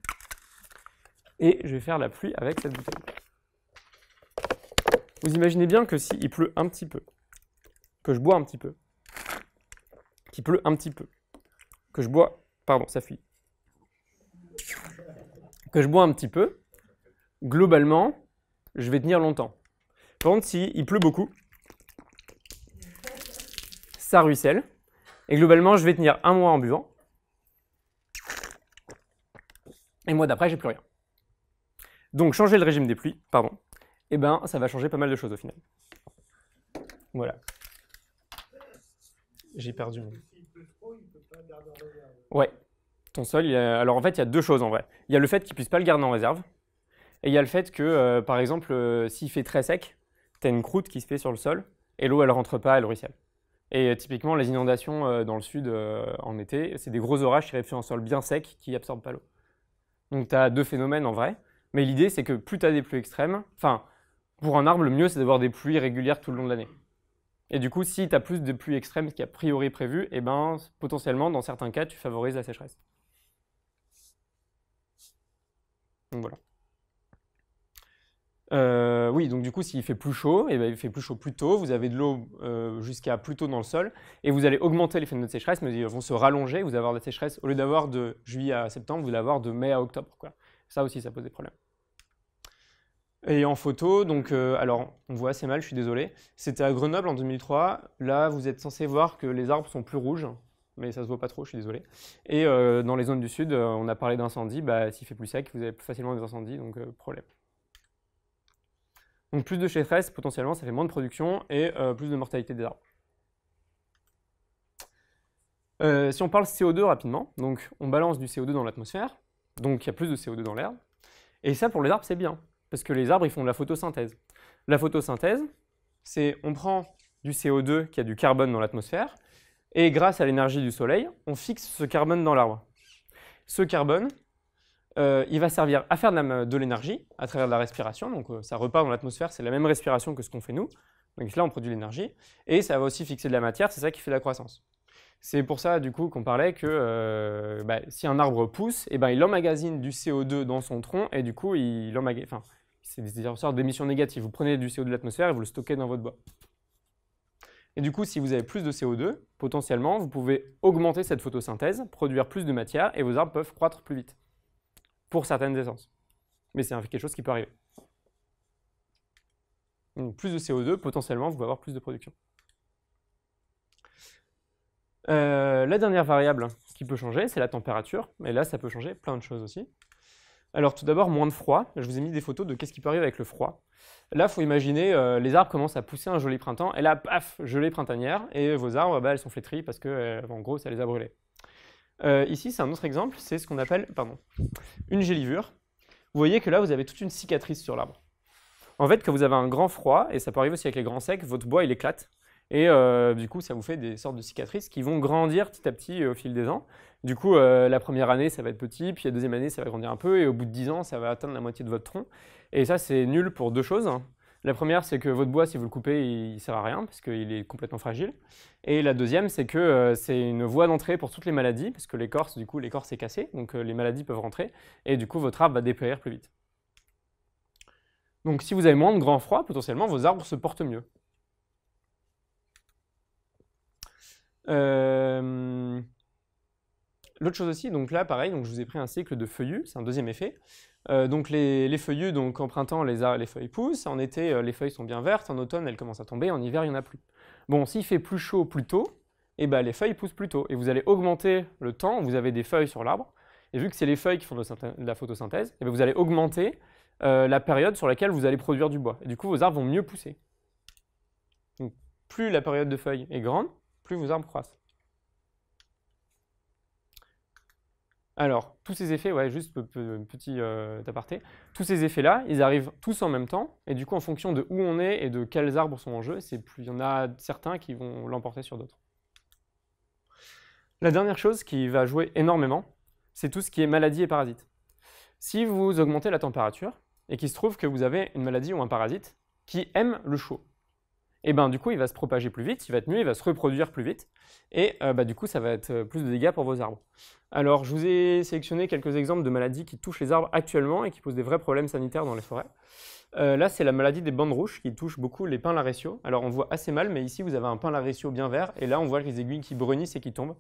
Et je vais faire la pluie avec cette bouteille. Vous imaginez bien que s'il pleut un petit peu, que je bois un petit peu, qu'il pleut un petit peu, que je bois, pardon, ça fuit, que je bois un petit peu, globalement, je vais tenir longtemps. Par contre, s'il pleut beaucoup, ça ruisselle, et globalement, je vais tenir un mois en buvant, et le mois d'après, j'ai plus rien. Donc, changer le régime des pluies, et ça va changer pas mal de choses au final. Voilà. J'ai perdu mon... Ouais. Ton sol, alors en fait, il y a deux choses en vrai. Il y a le fait qu'il ne puisse pas le garder en réserve, et il y a le fait que, par exemple, s'il fait très sec, tu as une croûte qui se fait sur le sol, et l'eau, elle ne rentre pas, elle ruisselle. Et typiquement, les inondations dans le sud en été, c'est des gros orages qui arrivent sur un sol bien sec qui n'absorbent pas l'eau. Donc tu as deux phénomènes en vrai, mais l'idée c'est que plus tu as des pluies extrêmes, pour un arbre, le mieux c'est d'avoir des pluies régulières tout le long de l'année. Et du coup, si tu as plus de pluies extrêmes qu'a priori prévu, potentiellement, dans certains cas, tu favorises la sécheresse. Donc voilà. Oui, donc du coup, s'il fait plus chaud, il fait plus chaud plus tôt, vous avez de l'eau jusqu'à plus tôt dans le sol, et vous allez augmenter les phénomènes de sécheresse, mais ils vont se rallonger, vous allez avoir de la sécheresse, au lieu d'avoir de juillet à septembre, vous allez avoir de mai à octobre, quoi. Ça aussi, ça pose des problèmes. Et en photo, donc, alors, on voit assez mal, je suis désolé, c'était à Grenoble en 2003, là, vous êtes censé voir que les arbres sont plus rouges, mais ça se voit pas trop, je suis désolé. Et dans les zones du sud, on a parlé d'incendie, s'il fait plus sec, vous avez plus facilement des incendies, donc problème. Donc plus de sécheresse, potentiellement, ça fait moins de production et plus de mortalité des arbres. Si on parle CO2 rapidement, donc on balance du CO2 dans l'atmosphère, donc il y a plus de CO2 dans l'air. Et ça, pour les arbres, c'est bien, parce que les arbres, ils font de la photosynthèse. La photosynthèse, c'est on prend du CO2 qui a du carbone dans l'atmosphère, et grâce à l'énergie du soleil, on fixe ce carbone dans l'arbre. Ce carbone, il va servir à faire de l'énergie à travers de la respiration, donc ça repart dans l'atmosphère, c'est la même respiration que ce qu'on fait nous, donc là on produit de l'énergie, et ça va aussi fixer de la matière, c'est ça qui fait la croissance. C'est pour ça du coup qu'on parlait que si un arbre pousse, il emmagasine du CO2 dans son tronc, et du coup c'est des sortes d'émissions négatives, vous prenez du CO2 de l'atmosphère et vous le stockez dans votre bois. Et du coup, si vous avez plus de CO2, potentiellement, vous pouvez augmenter cette photosynthèse, produire plus de matière, et vos arbres peuvent croître plus vite. Pour certaines essences. Mais c'est quelque chose qui peut arriver. Donc, plus de CO2, potentiellement, vous pouvez avoir plus de production. La dernière variable qui peut changer, c'est la température. Et là, ça peut changer plein de choses aussi. Alors tout d'abord, moins de froid. Je vous ai mis des photos de qu'est-ce qui peut arriver avec le froid. Là, il faut imaginer, les arbres commencent à pousser un joli printemps, et là, paf, gelée printanière, et vos arbres, bah, elles sont flétries parce que, en gros, ça les a brûlés. Ici, c'est un autre exemple, c'est ce qu'on appelle, une gélivure. Vous voyez que là, vous avez toute une cicatrice sur l'arbre. En fait, quand vous avez un grand froid, et ça peut arriver aussi avec les grands secs, votre bois, il éclate. Et du coup, ça vous fait des sortes de cicatrices qui vont grandir petit à petit au fil des ans. Du coup, la première année, ça va être petit, puis la deuxième année, ça va grandir un peu, et au bout de 10 ans, ça va atteindre la moitié de votre tronc. Et ça, c'est nul pour deux choses. La première, c'est que votre bois, si vous le coupez, il ne sert à rien, parce qu'il est complètement fragile. Et la deuxième, c'est que c'est une voie d'entrée pour toutes les maladies, parce que l'écorce, du coup, l'écorce est cassée, donc les maladies peuvent rentrer, et du coup, votre arbre va dépérir plus vite. Donc si vous avez moins de grand froid, potentiellement, vos arbres se portent mieux. L'autre chose aussi, donc là, pareil, donc je vous ai pris un cycle de feuillus, c'est un deuxième effet. Donc les feuillus, donc en printemps, les feuilles poussent, en été, les feuilles sont bien vertes, en automne, elles commencent à tomber, en hiver, il n'y en a plus. Bon, s'il fait plus chaud plus tôt, et ben, les feuilles poussent plus tôt, et vous allez augmenter le temps où vous avez des feuilles sur l'arbre, et vu que c'est les feuilles qui font de la photosynthèse, et ben, vous allez augmenter la période sur laquelle vous allez produire du bois. Et du coup, vos arbres vont mieux pousser. Donc, plus la période de feuilles est grande, plus vos arbres croissent. Alors, tous ces effets, ouais, juste petit aparté, tous ces effets-là, ils arrivent tous en même temps, et du coup, en fonction de où on est et de quels arbres sont en jeu, il y en a certains qui vont l'emporter sur d'autres. La dernière chose qui va jouer énormément, c'est tout ce qui est maladie et parasites. Si vous augmentez la température, et qu'il se trouve que vous avez une maladie ou un parasite qui aime le chaud, et ben du coup, il va se propager plus vite, il va être mieux, il va se reproduire plus vite, et du coup, ça va être plus de dégâts pour vos arbres. Alors, je vous ai sélectionné quelques exemples de maladies qui touchent les arbres actuellement et qui posent des vrais problèmes sanitaires dans les forêts. Là, c'est la maladie des bandes rouges qui touche beaucoup les pins laricio. Alors, on voit assez mal, mais ici, vous avez un pin laricio bien vert, et là, on voit les aiguilles qui brunissent et qui tombent.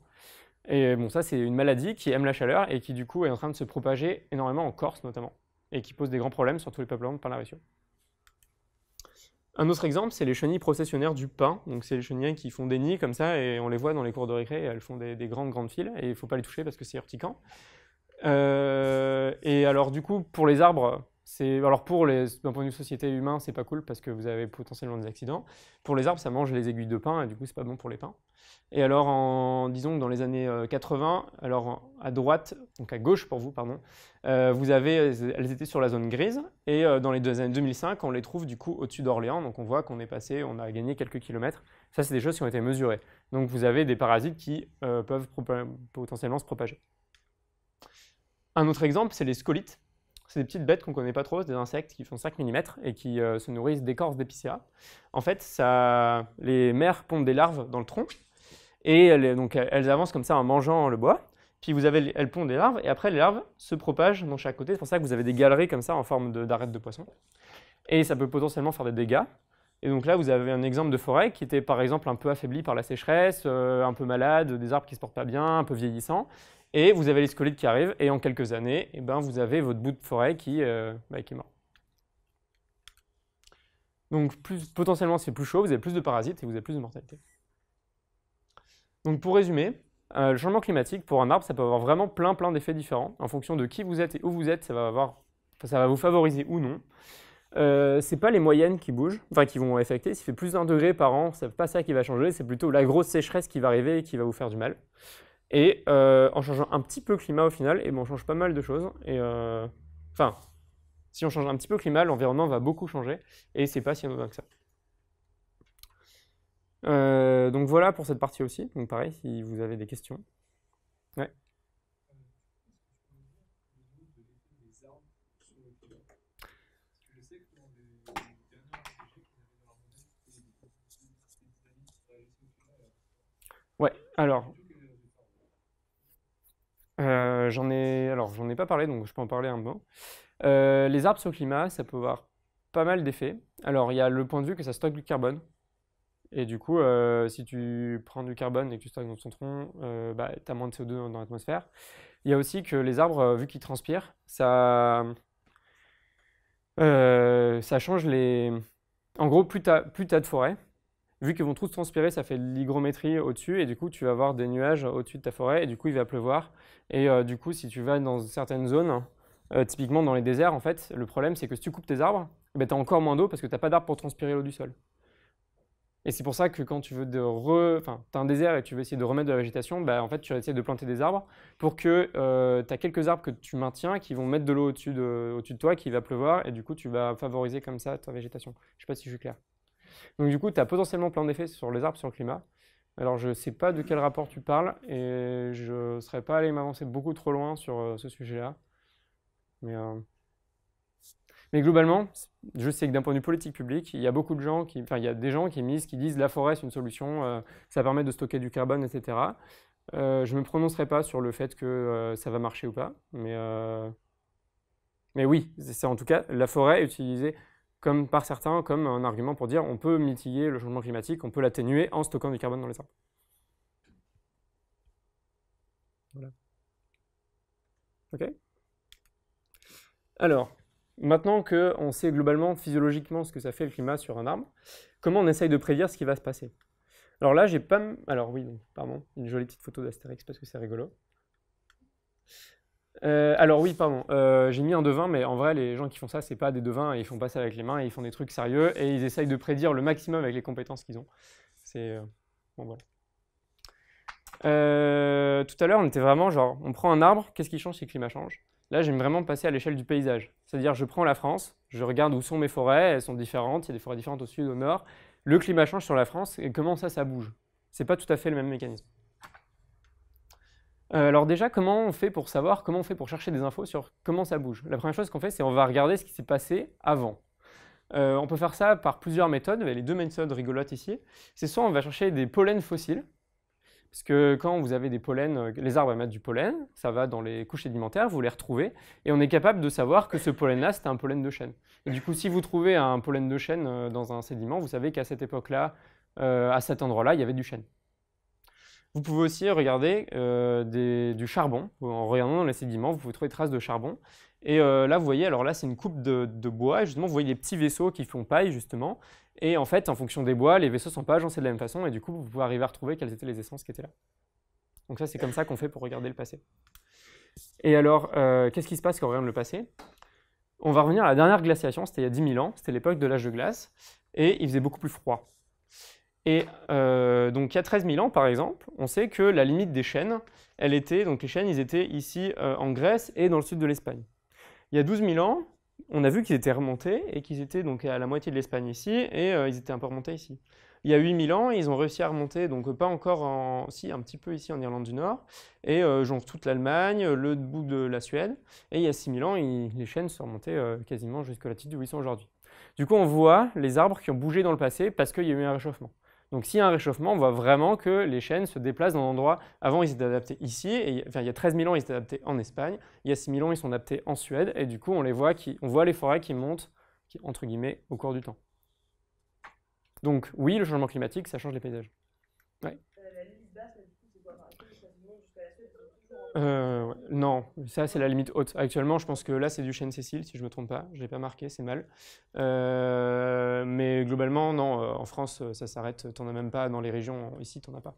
Et bon, ça, c'est une maladie qui aime la chaleur et qui, du coup, est en train de se propager énormément en Corse, notamment, et qui pose des grands problèmes sur tous les peuplements de pins laricio. Un autre exemple, c'est les chenilles processionnaires du pin. Donc, c'est les chenilles qui font des nids comme ça, et on les voit dans les cours de récré, elles font des grandes files, et il ne faut pas les toucher parce que c'est urticant. Et alors, du coup, pour les arbres, d'un point de vue société humain, c'est pas cool parce que vous avez potentiellement des accidents. Pour les arbres, ça mange les aiguilles de pin, et du coup, c'est pas bon pour les pins. Et alors, disons que dans les années 80, alors à droite, donc à gauche pour vous, pardon, elles étaient sur la zone grise, et dans les années 2005, on les trouve du coup au-dessus d'Orléans, donc on voit qu'on est passé, on a gagné quelques kilomètres. Ça, c'est des choses qui ont été mesurées. Donc vous avez des parasites qui peuvent potentiellement se propager. Un autre exemple, c'est les scolites. C'est des petites bêtes qu'on ne connaît pas trop, c'est des insectes qui font 5 mm et qui se nourrissent d'écorces d'épicéa. En fait, les mères pondent des larves dans le tronc, et elles avancent comme ça en mangeant le bois. Puis elles pondent des larves, et après les larves se propagent dans chaque côté. C'est pour ça que vous avez des galeries comme ça en forme d'arêtes de poisson. Et ça peut potentiellement faire des dégâts. Et donc là, vous avez un exemple de forêt qui était par exemple un peu affaibli par la sécheresse, un peu malade, des arbres qui ne se portent pas bien, un peu vieillissants. Et vous avez les scolites qui arrivent, et en quelques années, vous avez votre bout de forêt qui est mort. Donc potentiellement, c'est plus chaud, vous avez plus de parasites et vous avez plus de mortalité. Donc pour résumer, le changement climatique, pour un arbre, ça peut avoir vraiment plein d'effets différents. En fonction de qui vous êtes et où vous êtes, ça va vous favoriser ou non. C'est pas les moyennes qui bougent, qui vont affecter. S'il fait plus d'1 degré par an, c'est pas ça qui va changer, c'est plutôt la grosse sécheresse qui va arriver et qui va vous faire du mal. Et en changeant un petit peu le climat au final, on change pas mal de choses. Et si on change un petit peu le climat, l'environnement va beaucoup changer, et c'est pas si anodin que ça. Donc voilà pour cette partie aussi. Donc pareil, si vous avez des questions. Ouais. Ouais, alors j'en ai pas parlé, donc je peux en parler un peu. Les arbres sur le climat, ça peut avoir pas mal d'effets. Alors il y a le point de vue que ça stocke du carbone. Et du coup, si tu prends du carbone et que tu stockes dans ton tronc, tu as moins de CO2 dans l'atmosphère. Il y a aussi que les arbres, vu qu'ils transpirent, ça change les... En gros, plus tu as de forêt, vu qu'ils vont tous transpirer, ça fait de l'hygrométrie au-dessus, et du coup, tu vas avoir des nuages au-dessus de ta forêt, et du coup, il va pleuvoir. Et du coup, si tu vas dans certaines zones, typiquement dans les déserts, en fait, le problème, c'est que si tu coupes tes arbres, ben, tu as encore moins d'eau parce que tu n'as pas d'arbres pour transpirer l'eau du sol. Et c'est pour ça que quand tu veux tu as un désert et tu veux essayer de remettre de la végétation, bah, en fait, tu vas essayer de planter des arbres pour que tu as quelques arbres que tu maintiens qui vont mettre de l'eau au-dessus de toi, qui va pleuvoir, et du coup, tu vas favoriser comme ça ta végétation. Je ne sais pas si je suis clair. Donc du coup, tu as potentiellement plein d'effets sur les arbres, sur le climat. Alors je ne sais pas de quel rapport tu parles, et je ne serais pas allé m'avancer beaucoup trop loin sur ce sujet-là. Mais globalement, je sais que d'un point de vue politique publique, il y a beaucoup de gens il y a des gens qui disent la forêt c'est une solution, ça permet de stocker du carbone, etc. Je ne me prononcerai pas sur le fait que ça va marcher ou pas, mais oui, c'est en tout cas, la forêt est utilisée par certains comme un argument pour dire on peut mitiger le changement climatique, on peut l'atténuer en stockant du carbone dans les arbres. Voilà. Ok. Alors, maintenant qu'on sait globalement, physiologiquement, ce que ça fait le climat sur un arbre, comment on essaye de prédire ce qui va se passer? Alors là, j'ai pas... Alors oui, pardon, une jolie petite photo d'Astérix parce que c'est rigolo. Alors oui, pardon, j'ai mis un devin, mais en vrai, les gens qui font ça, c'est pas des devins, et ils font pas ça avec les mains, et ils font des trucs sérieux, et ils essayent de prédire le maximum avec les compétences qu'ils ont. C'est... Bon, voilà. Tout à l'heure, on était vraiment genre, on prend un arbre, qu'est-ce qui change si le climat change? Là, j'aime vraiment passer à l'échelle du paysage. C'est-à-dire, je prends la France, je regarde où sont mes forêts, elles sont différentes, il y a des forêts différentes au sud, au nord. Le climat change sur la France, et comment ça bouge? C'est pas tout à fait le même mécanisme. Alors déjà, comment on fait pour savoir, comment on fait pour chercher des infos sur comment ça bouge? La première chose qu'on fait, c'est on va regarder ce qui s'est passé avant. On peut faire ça par plusieurs méthodes, il y a les deux méthodes rigolotes ici. C'est soit on va chercher des pollens fossiles, parce que quand vous avez des pollens, les arbres émettent du pollen, ça va dans les couches sédimentaires, vous les retrouvez, et on est capable de savoir que ce pollen-là, c'était un pollen de chêne. Et du coup, si vous trouvez un pollen de chêne dans un sédiment, vous savez qu'à cette époque-là, à cet endroit-là, il y avait du chêne. Vous pouvez aussi regarder du charbon. En regardant dans les sédiments, vous pouvez trouver des traces de charbon. Et là, vous voyez, alors là, c'est une coupe de bois. Et justement, vous voyez des petits vaisseaux qui font paille, justement. Et en fait, en fonction des bois, les vaisseaux ne sont pas agencés de la même façon. Et du coup, vous pouvez arriver à retrouver quelles étaient les essences qui étaient là. Donc ça, c'est comme ça qu'on fait pour regarder le passé. Et alors, qu'est-ce qui se passe quand on regarde le passé? On va revenir à la dernière glaciation, c'était il y a 10 000 ans. C'était l'époque de l'âge de glace. Et il faisait beaucoup plus froid. Et donc il y a 13 000 ans, par exemple, on sait que la limite des chênes, donc les chênes, ils étaient ici en Grèce et dans le sud de l'Espagne. Il y a 12 000 ans, on a vu qu'ils étaient remontés et qu'ils étaient donc à la moitié de l'Espagne ici et ils étaient un peu remontés ici. Il y a 8 000 ans, ils ont réussi à remonter, donc pas encore un petit peu ici en Irlande du Nord, et genre toute l'Allemagne, le bout de la Suède. Et il y a 6 000 ans, les chênes sont remontés quasiment jusqu'à latitude où ils sont aujourd'hui. Du coup, on voit les arbres qui ont bougé dans le passé parce qu'il y a eu un réchauffement. Donc s'il y a un réchauffement, on voit vraiment que les chênes se déplacent dans l'endroit. Avant, ils étaient adaptés ici, il y a 13 000 ans, ils étaient adaptés en Espagne. Il y a 6 000 ans, ils sont adaptés en Suède. Et du coup, on voit les forêts qui montent, entre guillemets, au cours du temps. Donc oui, le changement climatique, ça change les paysages. Ouais. La limite basse, du coup, c'est quoi? Par exemple, ça monte jusqu'à la Suède, non, ça c'est la limite haute. Actuellement, je pense que là c'est du chêne Cécile, si je ne me trompe pas. Je ne l'ai pas marqué, c'est mal. Mais globalement, non, en France, ça s'arrête. Tu n'en as même pas dans les régions. Ici, tu n'en as pas.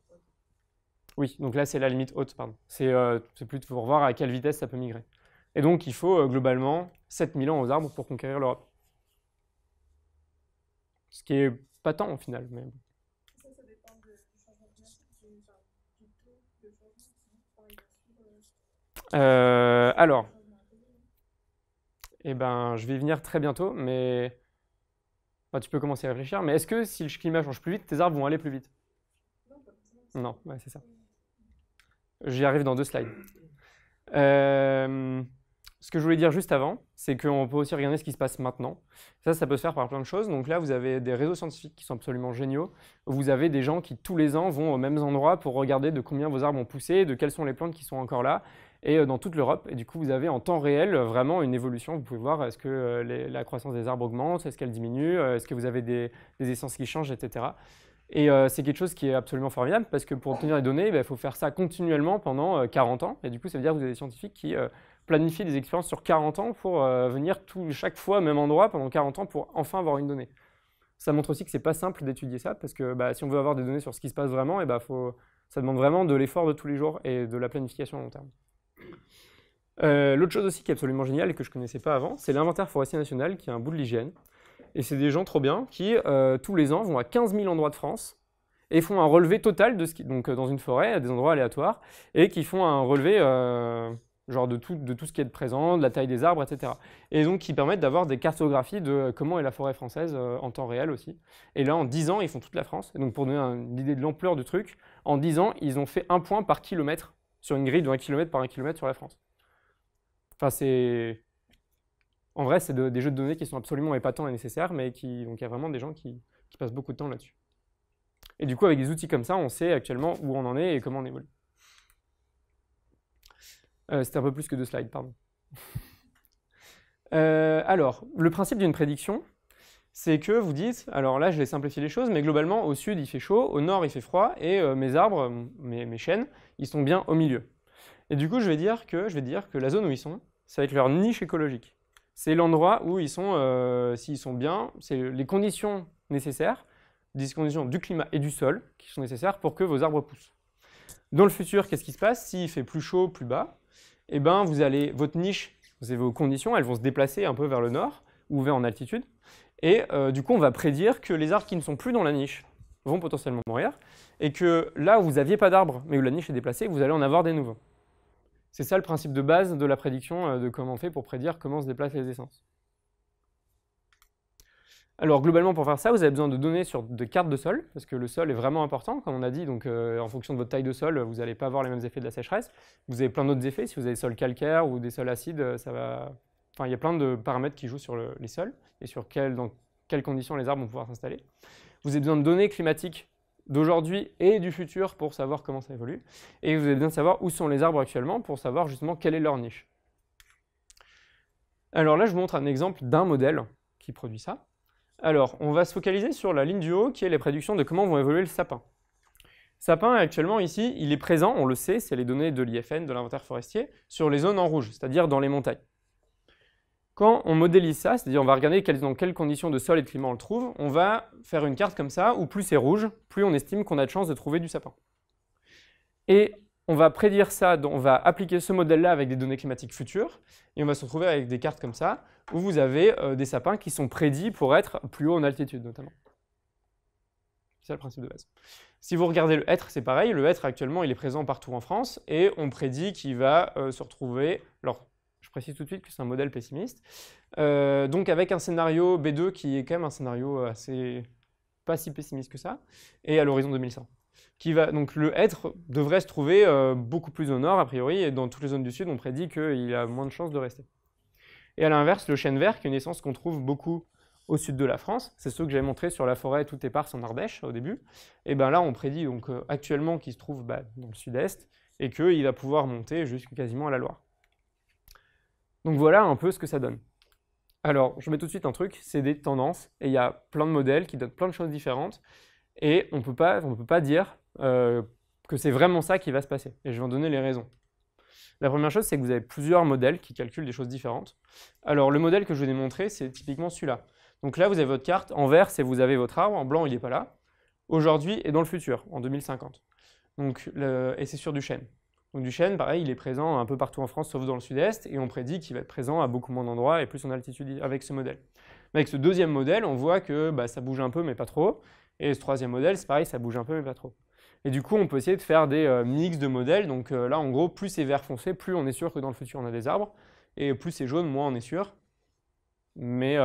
Oui, donc là c'est la limite haute, pardon. C'est plus pour voir à quelle vitesse ça peut migrer. Et donc il faut globalement 7000 ans aux arbres pour conquérir l'Europe. Ce qui est pas tant au final. Mais... Ça dépend du changement climatique, du taux de changement. Alors, eh ben, je vais y venir très bientôt, mais enfin, tu peux commencer à réfléchir. Mais est-ce que si le climat change plus vite, tes arbres vont aller plus vite? Non, pas forcément. Non, ouais, c'est ça. J'y arrive dans 2 slides. Ce que je voulais dire juste avant, c'est qu'on peut aussi regarder ce qui se passe maintenant. Ça peut se faire par plein de choses. Donc là, vous avez des réseaux scientifiques qui sont absolument géniaux. Vous avez des gens qui, tous les ans, vont aux mêmes endroits pour regarder de combien vos arbres ont poussé, de quelles sont les plantes qui sont encore là, et dans toute l'Europe. Et du coup, vous avez en temps réel vraiment une évolution. Vous pouvez voir, est-ce que la croissance des arbres augmente, est-ce qu'elle diminue, est-ce que vous avez des essences qui changent, etc. Et c'est quelque chose qui est absolument formidable parce que pour obtenir des données, il faut faire ça continuellement pendant 40 ans. Et du coup, ça veut dire que vous avez des scientifiques qui planifient des expériences sur 40 ans pour venir chaque fois au même endroit pendant 40 ans pour enfin avoir une donnée. Ça montre aussi que c'est pas simple d'étudier ça, parce que si on veut avoir des données sur ce qui se passe vraiment, ça demande vraiment de l'effort de tous les jours et de la planification à long terme. L'autre chose aussi qui est absolument géniale et que je ne connaissais pas avant, c'est l'inventaire forestier national qui est un bout de l'IGN. Et c'est des gens trop bien qui, tous les ans, vont à 15 000 endroits de France et font un relevé total de ce qui, donc dans une forêt, à des endroits aléatoires, et qui font un relevé genre de tout ce qui est présent, de la taille des arbres, etc. Et donc qui permettent d'avoir des cartographies de comment est la forêt française en temps réel aussi. Et là, en 10 ans, ils font toute la France. Et donc pour donner une idée de l'ampleur du truc, en 10 ans, ils ont fait 1 point par kilomètre sur une grille de 1 km par 1 km sur la France. Enfin, en vrai, c'est des jeux de données qui sont absolument épatants et nécessaires, mais donc il y a vraiment des gens qui passent beaucoup de temps là-dessus. Et du coup, avec des outils comme ça, on sait actuellement où on en est et comment on évolue. C'était un peu plus que 2 slides, pardon. Alors, le principe d'une prédiction, c'est que vous dites, alors là, je vais simplifier les choses, mais globalement, au sud, il fait chaud, au nord, il fait froid, et mes arbres, mes chênes, ils sont bien au milieu. Et du coup, je vais dire que la zone où ils sont, ça va être leur niche écologique. C'est l'endroit où ils sont, s'ils sont bien, c'est les conditions nécessaires, des conditions du climat et du sol qui sont nécessaires pour que vos arbres poussent. Dans le futur, qu'est-ce qui se passe? S'il fait plus chaud, plus bas, eh ben, votre niche, vous avez vos conditions, elles vont se déplacer un peu vers le nord ou vers en altitude. Et du coup, on va prédire que les arbres qui ne sont plus dans la niche vont potentiellement mourir, et que là où vous n'aviez pas d'arbres, mais où la niche est déplacée, vous allez en avoir des nouveaux. C'est ça le principe de base de la prédiction, de comment on fait pour prédire comment se déplacent les essences. Alors globalement, pour faire ça, vous avez besoin de données sur des cartes de sol, parce que le sol est vraiment important, comme on a dit, donc en fonction de votre taille de sol, vous n'allez pas avoir les mêmes effets de la sécheresse. Vous avez plein d'autres effets, si vous avez des sols calcaires ou des sols acides, ça va... Enfin, il y a plein de paramètres qui jouent sur les sols, et sur dans quelles conditions les arbres vont pouvoir s'installer. Vous avez besoin de données climatiques d'aujourd'hui et du futur pour savoir comment ça évolue, et vous avez besoin de savoir où sont les arbres actuellement pour savoir justement quelle est leur niche. Alors là, je vous montre un exemple d'un modèle qui produit ça. Alors, on va se focaliser sur la ligne du haut, qui est les prédictions de comment vont évoluer le sapin. Sapin, actuellement, ici, il est présent, on le sait, c'est les données de l'IFN, de l'inventaire forestier, sur les zones en rouge, c'est-à-dire dans les montagnes. Quand on modélise ça, c'est-à-dire on va regarder dans quelles conditions de sol et de climat on le trouve, on va faire une carte comme ça, où plus c'est rouge, plus on estime qu'on a de chances de trouver du sapin. Et on va prédire ça, on va appliquer ce modèle-là avec des données climatiques futures, et on va se retrouver avec des cartes comme ça, où vous avez des sapins qui sont prédits pour être plus haut en altitude, notamment. C'est ça le principe de base. Si vous regardez le hêtre, c'est pareil. Le hêtre, actuellement, il est présent partout en France, et on prédit qu'il va se retrouver... Alors, je précise tout de suite que c'est un modèle pessimiste. Donc, avec un scénario B2 qui est quand même un scénario assez... pas si pessimiste que ça, et à l'horizon 2100. Donc le hêtre devrait se trouver beaucoup plus au nord, a priori, et dans toutes les zones du sud, on prédit qu'il a moins de chances de rester. Et à l'inverse, le chêne vert, qui est une essence qu'on trouve beaucoup au sud de la France, c'est ce que j'avais montré sur la forêt toute éparse en Ardèche au début, et bien là on prédit donc, actuellement qu'il se trouve dans le sud-est, et qu'il va pouvoir monter jusqu'à quasiment à la Loire. Donc voilà un peu ce que ça donne. Alors, je mets tout de suite un truc, c'est des tendances, et il y a plein de modèles qui donnent plein de choses différentes, et on ne peut pas dire que c'est vraiment ça qui va se passer. Et je vais en donner les raisons. La première chose, c'est que vous avez plusieurs modèles qui calculent des choses différentes. Alors, le modèle que je vais démontrer, c'est typiquement celui-là. Donc là, vous avez votre carte. En vert, c'est vous avez votre arbre. En blanc, il n'est pas là. Aujourd'hui et dans le futur, en 2050. Donc, et c'est sur du chêne. Donc du chêne, pareil, il est présent un peu partout en France, sauf dans le sud-est, et on prédit qu'il va être présent à beaucoup moins d'endroits et plus en altitude avec ce modèle. Mais avec ce deuxième modèle, on voit que ça bouge un peu, mais pas trop. Et ce troisième modèle, c'est pareil, ça bouge un peu, mais pas trop. Et du coup, on peut essayer de faire des mix de modèles. Donc là, en gros, plus c'est vert foncé, plus on est sûr que dans le futur, on a des arbres. Et plus c'est jaune, moins on est sûr. Mais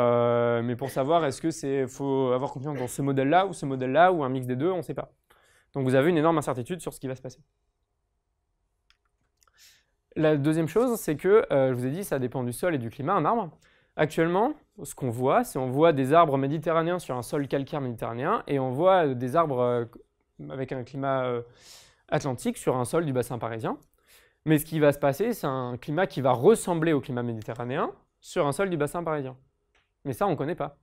pour savoir, est-ce que faut avoir confiance dans ce modèle-là, ou un mix des deux, on ne sait pas. Donc vous avez une énorme incertitude sur ce qui va se passer. La deuxième chose, c'est que, je vous ai dit, ça dépend du sol et du climat, un arbre. Actuellement, ce qu'on voit, c'est on voit des arbres méditerranéens sur un sol calcaire méditerranéen, et on voit des arbres avec un climat atlantique sur un sol du bassin parisien. Mais ce qui va se passer, c'est un climat qui va ressembler au climat méditerranéen sur un sol du bassin parisien. Mais ça, on ne connaît pas.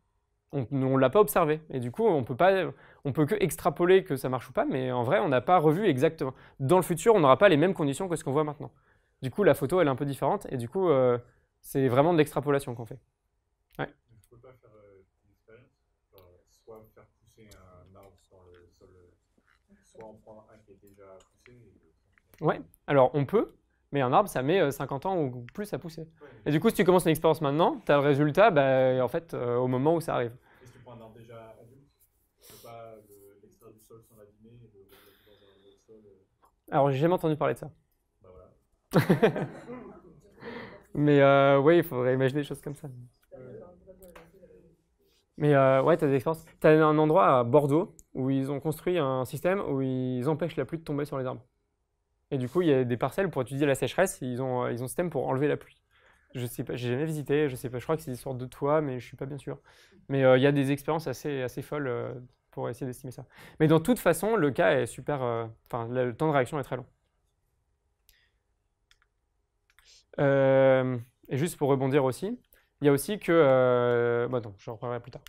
On ne l'a pas observé. Et du coup, on peut que extrapoler que ça marche ou pas, mais en vrai, on n'a pas revu exactement. Dans le futur, on n'aura pas les mêmes conditions que ce qu'on voit maintenant. Du coup, la photo, elle est un peu différente, et du coup, c'est vraiment de l'extrapolation qu'on fait. Ouais. Tu ne peux pas faire une expérience, soit pousser un arbre sur le sol, soit on prend un qui est déjà poussé. Ouais, alors on peut, mais un arbre, ça met 50 ans ou plus à pousser. Et du coup, si tu commences une expérience maintenant, tu as le résultat en fait, au moment où ça arrive. Et si tu prends un arbre déjà adulte, tu peux pas l'extraire du sol sans l'abîmer et le mettre dans un autre sol. Alors, j'ai jamais entendu parler de ça. Bah voilà. Mais oui, il faudrait imaginer des choses comme ça. Mais ouais, tu as des expériences. Tu as un endroit à Bordeaux où ils ont construit un système où ils empêchent la pluie de tomber sur les arbres. Et du coup, il y a des parcelles pour étudier la sécheresse, ils ont un système pour enlever la pluie. Je sais pas, j'ai jamais visité, je sais pas, je crois que c'est des sortes de toits, mais je suis pas bien sûr. Mais il y a des expériences assez folles pour essayer d'estimer ça. Mais dans toute façon, le cas est super, enfin, le temps de réaction est très long. Et juste pour rebondir aussi, il y a aussi que, bon, non, j'en reparlerai plus tard.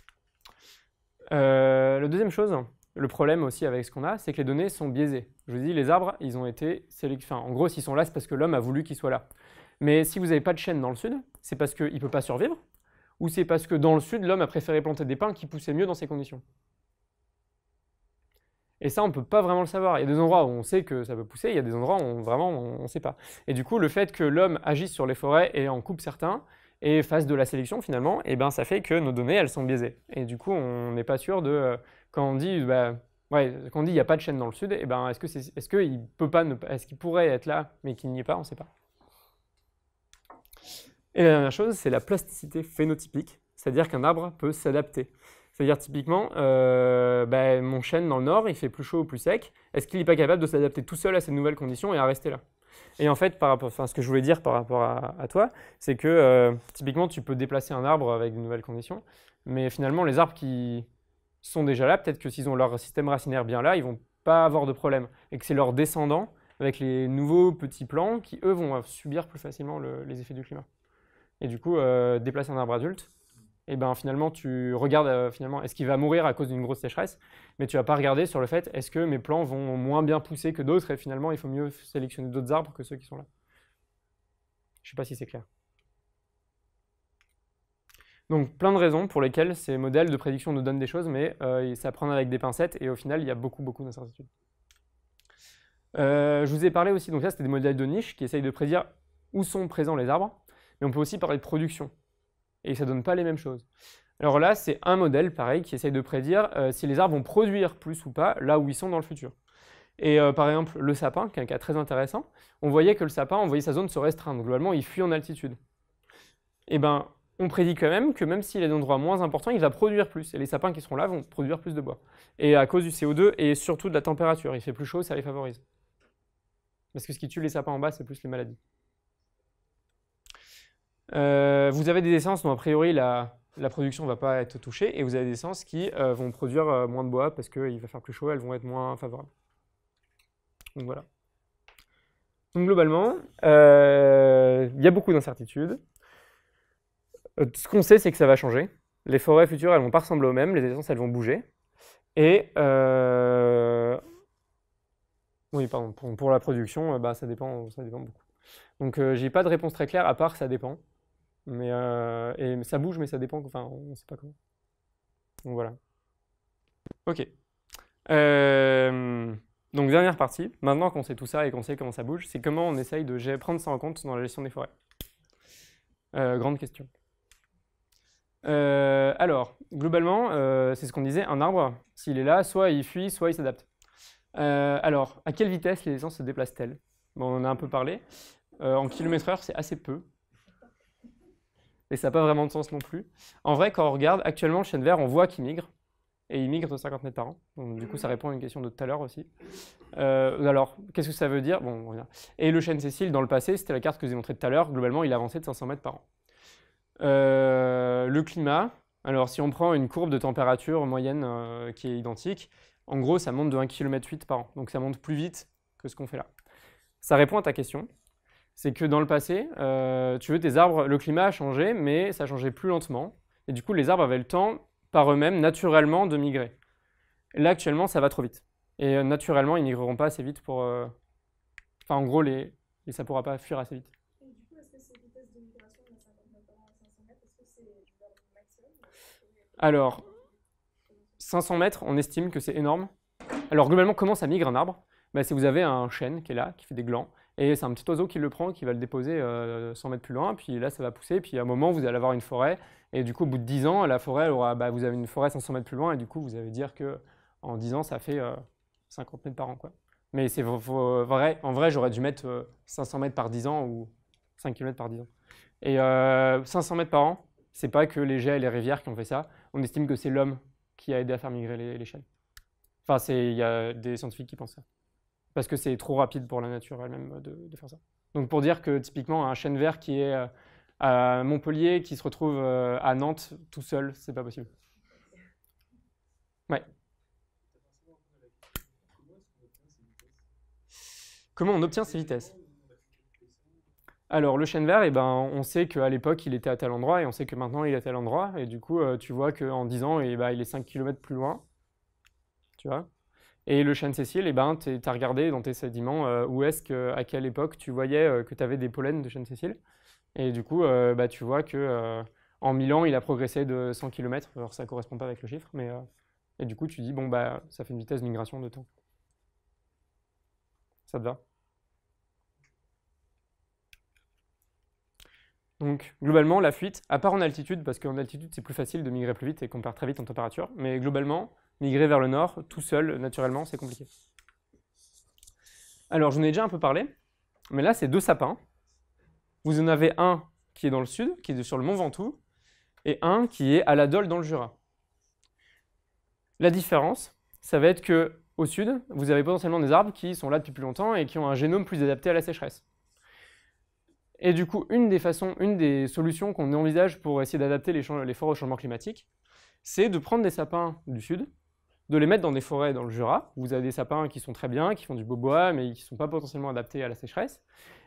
La deuxième chose, le problème aussi avec ce qu'on a, c'est que les données sont biaisées. Je vous dis, les arbres, ils ont été sélectionnés. Enfin, en gros, s'ils sont là, c'est parce que l'homme a voulu qu'ils soient là. Mais si vous n'avez pas de chêne dans le sud, c'est parce qu'il ne peut pas survivre, ou c'est parce que dans le sud, l'homme a préféré planter des pins qui poussaient mieux dans ces conditions. Et ça, on ne peut pas vraiment le savoir. Il y a des endroits où on sait que ça peut pousser, il y a des endroits où vraiment on ne sait pas. Et du coup, le fait que l'homme agisse sur les forêts et en coupe certains, et fasse de la sélection finalement, et ben, ça fait que nos données, elles sont biaisées. Et du coup, on n'est pas sûr de... quand on dit, quand on dit il n'y a pas de chêne dans le sud, et ben, est-ce qu'il pourrait être là, mais qu'il n'y est pas, on ne sait pas. Et la dernière chose, c'est la plasticité phénotypique, c'est-à-dire qu'un arbre peut s'adapter. C'est-à-dire typiquement, mon chêne dans le nord, il fait plus chaud ou plus sec. Est-ce qu'il n'est pas capable de s'adapter tout seul à ces nouvelles conditions et à rester là? Et en fait, ce que je voulais dire par rapport à toi, c'est que typiquement, tu peux déplacer un arbre avec de nouvelles conditions, mais finalement, les arbres qui sont déjà là, peut-être que s'ils ont leur système racinaire bien là, ils vont pas avoir de problème. Et que c'est leurs descendants, avec les nouveaux petits plants, qui eux vont subir plus facilement les effets du climat. Et du coup, déplacer un arbre adulte, et ben finalement tu regardes est-ce qu'il va mourir à cause d'une grosse sécheresse, mais tu vas pas regarder sur le fait est-ce que mes plants vont moins bien pousser que d'autres et finalement il faut mieux sélectionner d'autres arbres que ceux qui sont là. Je sais pas si c'est clair. Donc plein de raisons pour lesquelles ces modèles de prédiction nous donnent des choses, mais ça prend avec des pincettes et au final il y a beaucoup d'incertitudes. Je vous ai parlé aussi, donc ça c'était des modèles de niche qui essayent de prédire où sont présents les arbres, mais on peut aussi parler de production. Et ça ne donne pas les mêmes choses. Alors là, c'est un modèle, pareil, qui essaye de prédire si les arbres vont produire plus ou pas là où ils sont dans le futur. Et par exemple, le sapin, qui est un cas très intéressant, on voyait que le sapin, on voyait sa zone se restreindre. Globalement, il fuit en altitude. Et ben, on prédit quand même que même s'il est dans un endroit moins important, il va produire plus. Et les sapins qui seront là vont produire plus de bois. Et à cause du CO2 et surtout de la température, il fait plus chaud, ça les favorise. Parce que ce qui tue les sapins en bas, c'est plus les maladies. Vous avez des essences dont a priori la production ne va pas être touchée, et vous avez des essences qui vont produire moins de bois parce qu'il va faire plus chaud, elles vont être moins favorables. Donc voilà. Donc globalement, il y a beaucoup d'incertitudes. Ce qu'on sait, c'est que ça va changer. Les forêts futures, elles ne vont pas ressembler aux mêmes, les essences, elles vont bouger. Et oui, pardon, pour la production, ça dépend beaucoup. Donc j'ai pas de réponse très claire, à part ça dépend. Mais et ça bouge, mais ça dépend, enfin, on ne sait pas comment. Donc voilà. Ok. Donc dernière partie, maintenant qu'on sait tout ça et qu'on sait comment ça bouge, c'est comment on essaye de prendre ça en compte dans la gestion des forêts. Grande question. Alors, globalement, c'est ce qu'on disait, un arbre, s'il est là, soit il fuit, soit il s'adapte. Alors, à quelle vitesse les essences se déplacent-elles? Bon, on en a un peu parlé. En km/h, c'est assez peu. Et ça n'a pas vraiment de sens non plus. En vrai, quand on regarde, actuellement, le chêne vert, on voit qu'il migre. Et il migre de 50 mètres par an. Donc, du coup, ça répond à une question de tout à l'heure aussi. Alors, qu'est-ce que ça veut dire? Bon, on revient. Et le chêne Cécile, dans le passé, c'était la carte que je vous ai montrée tout à l'heure. Globalement, il avançait de 500 mètres par an. Le climat, alors si on prend une courbe de température moyenne qui est identique, en gros, ça monte de 1,8 km par an. Donc, ça monte plus vite que ce qu'on fait là. Ça répond à ta question. C'est que dans le passé, tu veux, tes arbres, le climat a changé, mais ça changeait plus lentement. Et du coup, les arbres avaient le temps, par eux-mêmes, naturellement, de migrer. Là, actuellement, ça va trop vite. Et naturellement, ils ne migreront pas assez vite pour... Enfin, en gros, ça ne pourra pas fuir assez vite. Et du coup, est-ce que ces vitesses de migration de 50 mètres par an à 500 mètres, est-ce que c'est leur maximum? Alors, 500 mètres, on estime que c'est énorme. Alors globalement, comment ça migre un arbre? Bah, c'est vous avez un chêne qui est là, qui fait des glands, et c'est un petit oiseau qui le prend, qui va le déposer 100 mètres plus loin, puis là ça va pousser, puis à un moment vous allez avoir une forêt, et du coup au bout de 10 ans, la forêt, elle aura, bah, vous avez une forêt 500 mètres plus loin, et du coup vous allez dire que en 10 ans ça fait 50 mètres par an, quoi. Mais c'est vrai, en vrai j'aurais dû mettre 500 mètres par 10 ans, ou 5 km par 10 ans. Et 500 mètres par an, c'est pas que les jets et les rivières qui ont fait ça, on estime que c'est l'homme qui a aidé à faire migrer les chênes. Enfin, il y a des scientifiques qui pensent ça. Parce que c'est trop rapide pour la nature elle-même de faire ça. Donc pour dire que typiquement un chêne vert qui est à Montpellier, qui se retrouve à Nantes tout seul, c'est pas possible. Ouais. Comment on obtient ces vitesses? Alors le chêne vert, eh ben, on sait qu'à l'époque il était à tel endroit et on sait que maintenant il est à tel endroit. Et du coup, tu vois qu'en 10 ans, il est 5 km plus loin. Tu vois? Et le chêne Cécile, eh ben, tu as regardé dans tes sédiments où est-ce à quelle époque tu voyais que tu avais des pollens de chêne Cécile. Et du coup, bah, tu vois que en 1000 ans, il a progressé de 100 km. Alors ça ne correspond pas avec le chiffre, mais et du coup, tu dis, bon, bah, ça fait une vitesse de migration de temps. Ça te va? Donc, globalement, la fuite, à part en altitude, parce qu'en altitude, c'est plus facile de migrer plus vite et qu'on perd très vite en température, mais globalement, migrer vers le nord, tout seul, naturellement, c'est compliqué. Alors, j'en ai déjà un peu parlé, mais là, c'est deux sapins. Vous en avez un qui est dans le sud, qui est sur le mont Ventoux, et un qui est à la Dole dans le Jura. La différence, ça va être qu'au sud, vous avez potentiellement des arbres qui sont là depuis plus longtemps et qui ont un génome plus adapté à la sécheresse. Et du coup, une des solutions qu'on envisage pour essayer d'adapter les forêts au changement climatique, c'est de prendre des sapins du sud, de les mettre dans des forêts dans le Jura. Vous avez des sapins qui sont très bien, qui font du beau bois, mais qui ne sont pas potentiellement adaptés à la sécheresse.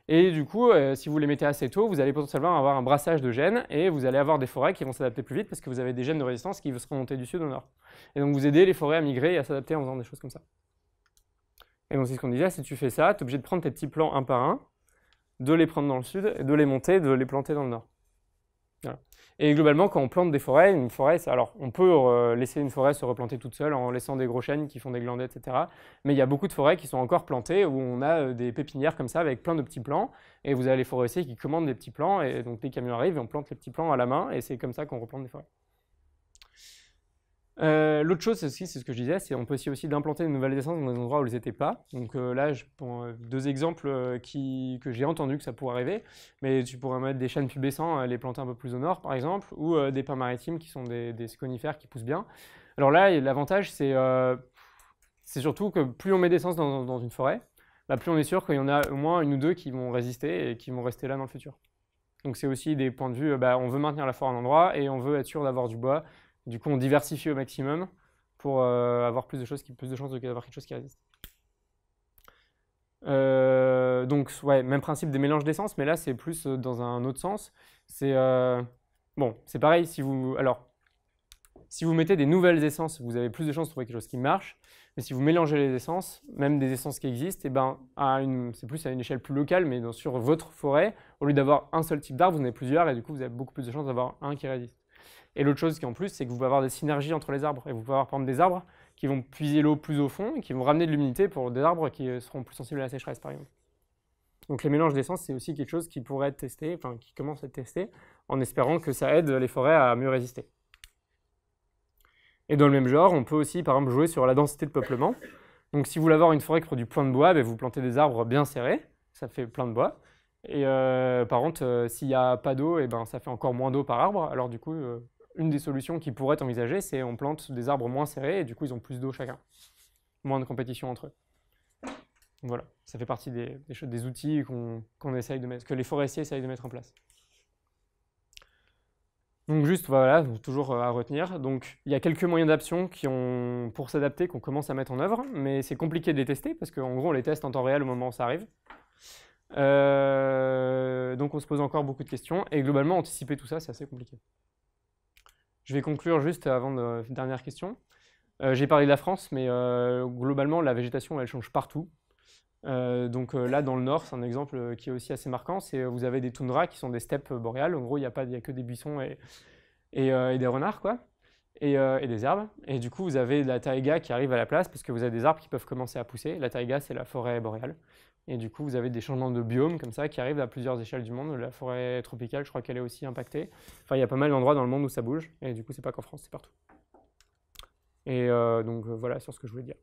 Et du coup, si vous les mettez assez tôt, vous allez potentiellement avoir un brassage de gènes et vous allez avoir des forêts qui vont s'adapter plus vite parce que vous avez des gènes de résistance qui seront montés du sud au nord. Et donc vous aidez les forêts à migrer et à s'adapter en faisant des choses comme ça. Et donc c'est ce qu'on disait, si tu fais ça, tu es obligé de prendre tes petits plants un par un, de les prendre dans le sud, et de les monter, de les planter dans le nord. Voilà. Et globalement, quand on plante des forêts, une forêt, alors on peut laisser une forêt se replanter toute seule en laissant des gros chênes qui font des glandets, etc. Mais il y a beaucoup de forêts qui sont encore plantées où on a des pépinières comme ça avec plein de petits plants, et vous avez les forestiers qui commandent des petits plants, et donc les camions arrivent et on plante les petits plants à la main, et c'est comme ça qu'on replante des forêts. L'autre chose aussi, c'est ce que je disais, c'est on peut aussi d'implanter de nouvelles essences dans des endroits où elles n'étaient pas. Donc là, deux exemples que j'ai entendu que ça pourrait arriver, mais tu pourrais mettre des chênes pubescents, les planter un peu plus au nord par exemple, ou des pins maritimes qui sont des conifères qui poussent bien. Alors là, l'avantage, c'est surtout que plus on met d'essence dans une forêt, bah, plus on est sûr qu'il y en a au moins une ou deux qui vont résister et qui vont rester là dans le futur. Donc c'est aussi des points de vue, on veut maintenir la forêt à un endroit et on veut être sûr d'avoir du bois. Du coup, on diversifie au maximum pour avoir plus de chances d'avoir quelque chose qui résiste. Donc, ouais, même principe des mélanges d'essence, mais là, c'est plus dans un autre sens. C'est bon, c'est pareil. Si vous mettez des nouvelles essences, vous avez plus de chances de trouver quelque chose qui marche. Mais si vous mélangez les essences, même des essences qui existent, c'est plus à une échelle plus locale, mais sur votre forêt, au lieu d'avoir un seul type d'arbre, vous en avez plusieurs, et du coup, vous avez beaucoup plus de chances d'avoir un qui résiste. Et l'autre chose qui en plus, c'est que vous pouvez avoir des synergies entre les arbres. Et vous pouvez avoir par exemple des arbres qui vont puiser l'eau plus au fond et qui vont ramener de l'humidité pour des arbres qui seront plus sensibles à la sécheresse par exemple. Donc les mélanges d'essence, c'est aussi quelque chose qui pourrait être testé, enfin qui commence à être testé, en espérant que ça aide les forêts à mieux résister. Et dans le même genre, on peut aussi par exemple jouer sur la densité de peuplement. Donc si vous voulez avoir une forêt qui produit plein de bois, vous plantez des arbres bien serrés, ça fait plein de bois. Et par contre, s'il n'y a pas d'eau, ça fait encore moins d'eau par arbre. Alors du coup, une des solutions qui pourrait être envisagée, c'est on plante des arbres moins serrés et du coup ils ont plus d'eau chacun. Moins de compétition entre eux. Voilà, ça fait partie des outils qu'on essaye de mettre, que les forestiers essayent de mettre en place. Donc juste, voilà, toujours à retenir. Donc il y a quelques moyens d'action pour s'adapter qu'on commence à mettre en œuvre, mais c'est compliqué de les tester parce qu'en gros on les teste en temps réel au moment où ça arrive. Donc on se pose encore beaucoup de questions et globalement anticiper tout ça c'est assez compliqué. Je vais conclure juste avant la dernière question. J'ai parlé de la France, mais globalement, la végétation, elle change partout. Donc là, dans le nord, c'est un exemple qui est aussi assez marquant. Vous avez des toundras qui sont des steppes boréales. En gros, il n'y a que des buissons et des renards, quoi. et des herbes. Et du coup, vous avez de la taïga qui arrive à la place parce que vous avez des arbres qui peuvent commencer à pousser. La taïga, c'est la forêt boréale. Et du coup, vous avez des changements de biome comme ça qui arrivent à plusieurs échelles du monde. La forêt tropicale, je crois qu'elle est aussi impactée. Enfin, il y a pas mal d'endroits dans le monde où ça bouge. Et du coup, c'est pas qu'en France, c'est partout. Et donc, voilà sur ce que je voulais dire.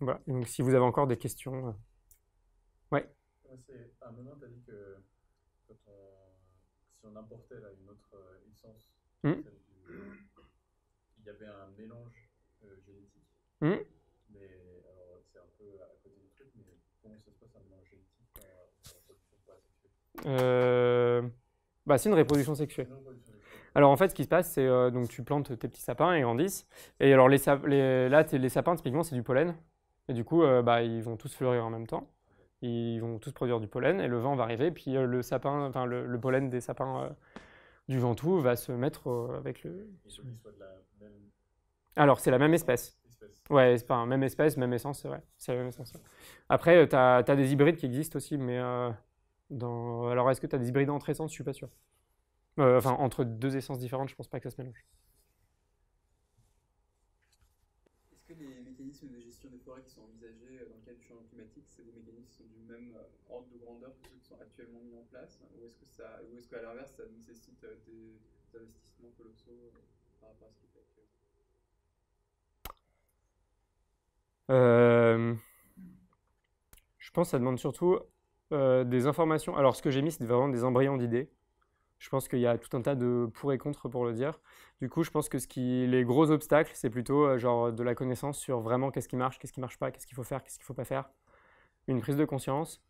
Voilà. Donc, si vous avez encore des questions... Ouais. À un moment, tu as dit que si on importait là, une autre licence, il y avait un mélange génétique. Mais alors, c'est un peu à côté du truc, mais comment ça se passe un mélange génétique dans la reproduction pas sexuée? Bah, c'est une reproduction sexuée. Alors en fait, ce qui se passe, c'est donc tu plantes tes petits sapins, ils grandissent. Et alors les sapins, typiquement, c'est du pollen. Et du coup, bah, ils vont tous fleurir en même temps. Ils vont tous produire du pollen et le vent va arriver. Puis le sapin, enfin le pollen des sapins du ventoux va se mettre avec le. Alors c'est la même espèce. Ouais, c'est pas la même espèce, même essence, c'est vrai. C'est la même essence. Ouais. Après, tu as des hybrides qui existent aussi, mais alors est-ce que tu as des hybrides entre essences? Je suis pas sûr. Enfin, entre deux essences différentes, je pense pas que ça se mélange. Est-ce que les mécanismes de gestion des forêts qui sont envisagés dans le cadre du changement climatique, c'est des mécanismes qui sont du même ordre de grandeur que ceux qui sont actuellement mis en place? Ou est-ce qu'à l'inverse, ça nécessite des investissements colossaux par rapport à ce qui est fait actuellement? Je pense que ça demande surtout des informations. Alors, ce que j'ai mis, c'est vraiment des embryons d'idées. Je pense qu'il y a tout un tas de pour et contre pour le dire. Du coup, je pense que les gros obstacles, c'est plutôt genre de la connaissance sur vraiment qu'est-ce qui marche pas, qu'est-ce qu'il faut faire, qu'est-ce qu'il faut pas faire. Une prise de conscience.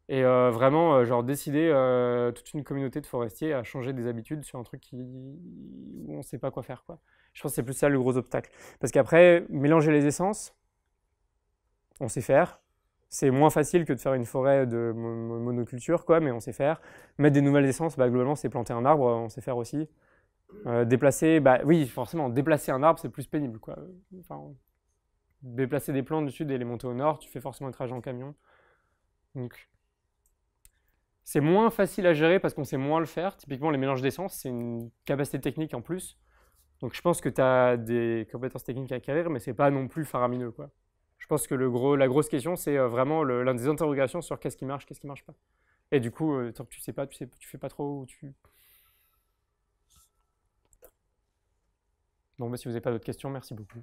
Et vraiment, genre décider toute une communauté de forestiers à changer des habitudes sur un truc où on ne sait pas quoi faire, quoi. Je pense que c'est plus ça le gros obstacle. Parce qu'après, mélanger les essences, on sait faire. C'est moins facile que de faire une forêt de monoculture, quoi, mais on sait faire. Mettre des nouvelles essences, bah, globalement, c'est planter un arbre, on sait faire aussi. Déplacer, bah oui, forcément, déplacer un arbre, c'est plus pénible, quoi. Enfin, déplacer des plantes du sud et les monter au nord, tu fais forcément un trajet en camion. Donc, c'est moins facile à gérer parce qu'on sait moins le faire. Typiquement, les mélanges d'essences, c'est une capacité technique en plus. Donc, je pense que tu as des compétences techniques à acquérir, mais c'est pas non plus faramineux, quoi. Je pense que la grosse question, c'est vraiment l'un des interrogations sur qu'est-ce qui marche pas. Et du coup, tant que tu sais pas, tu fais pas trop. Bon, bah, si vous n'avez pas d'autres questions, merci beaucoup.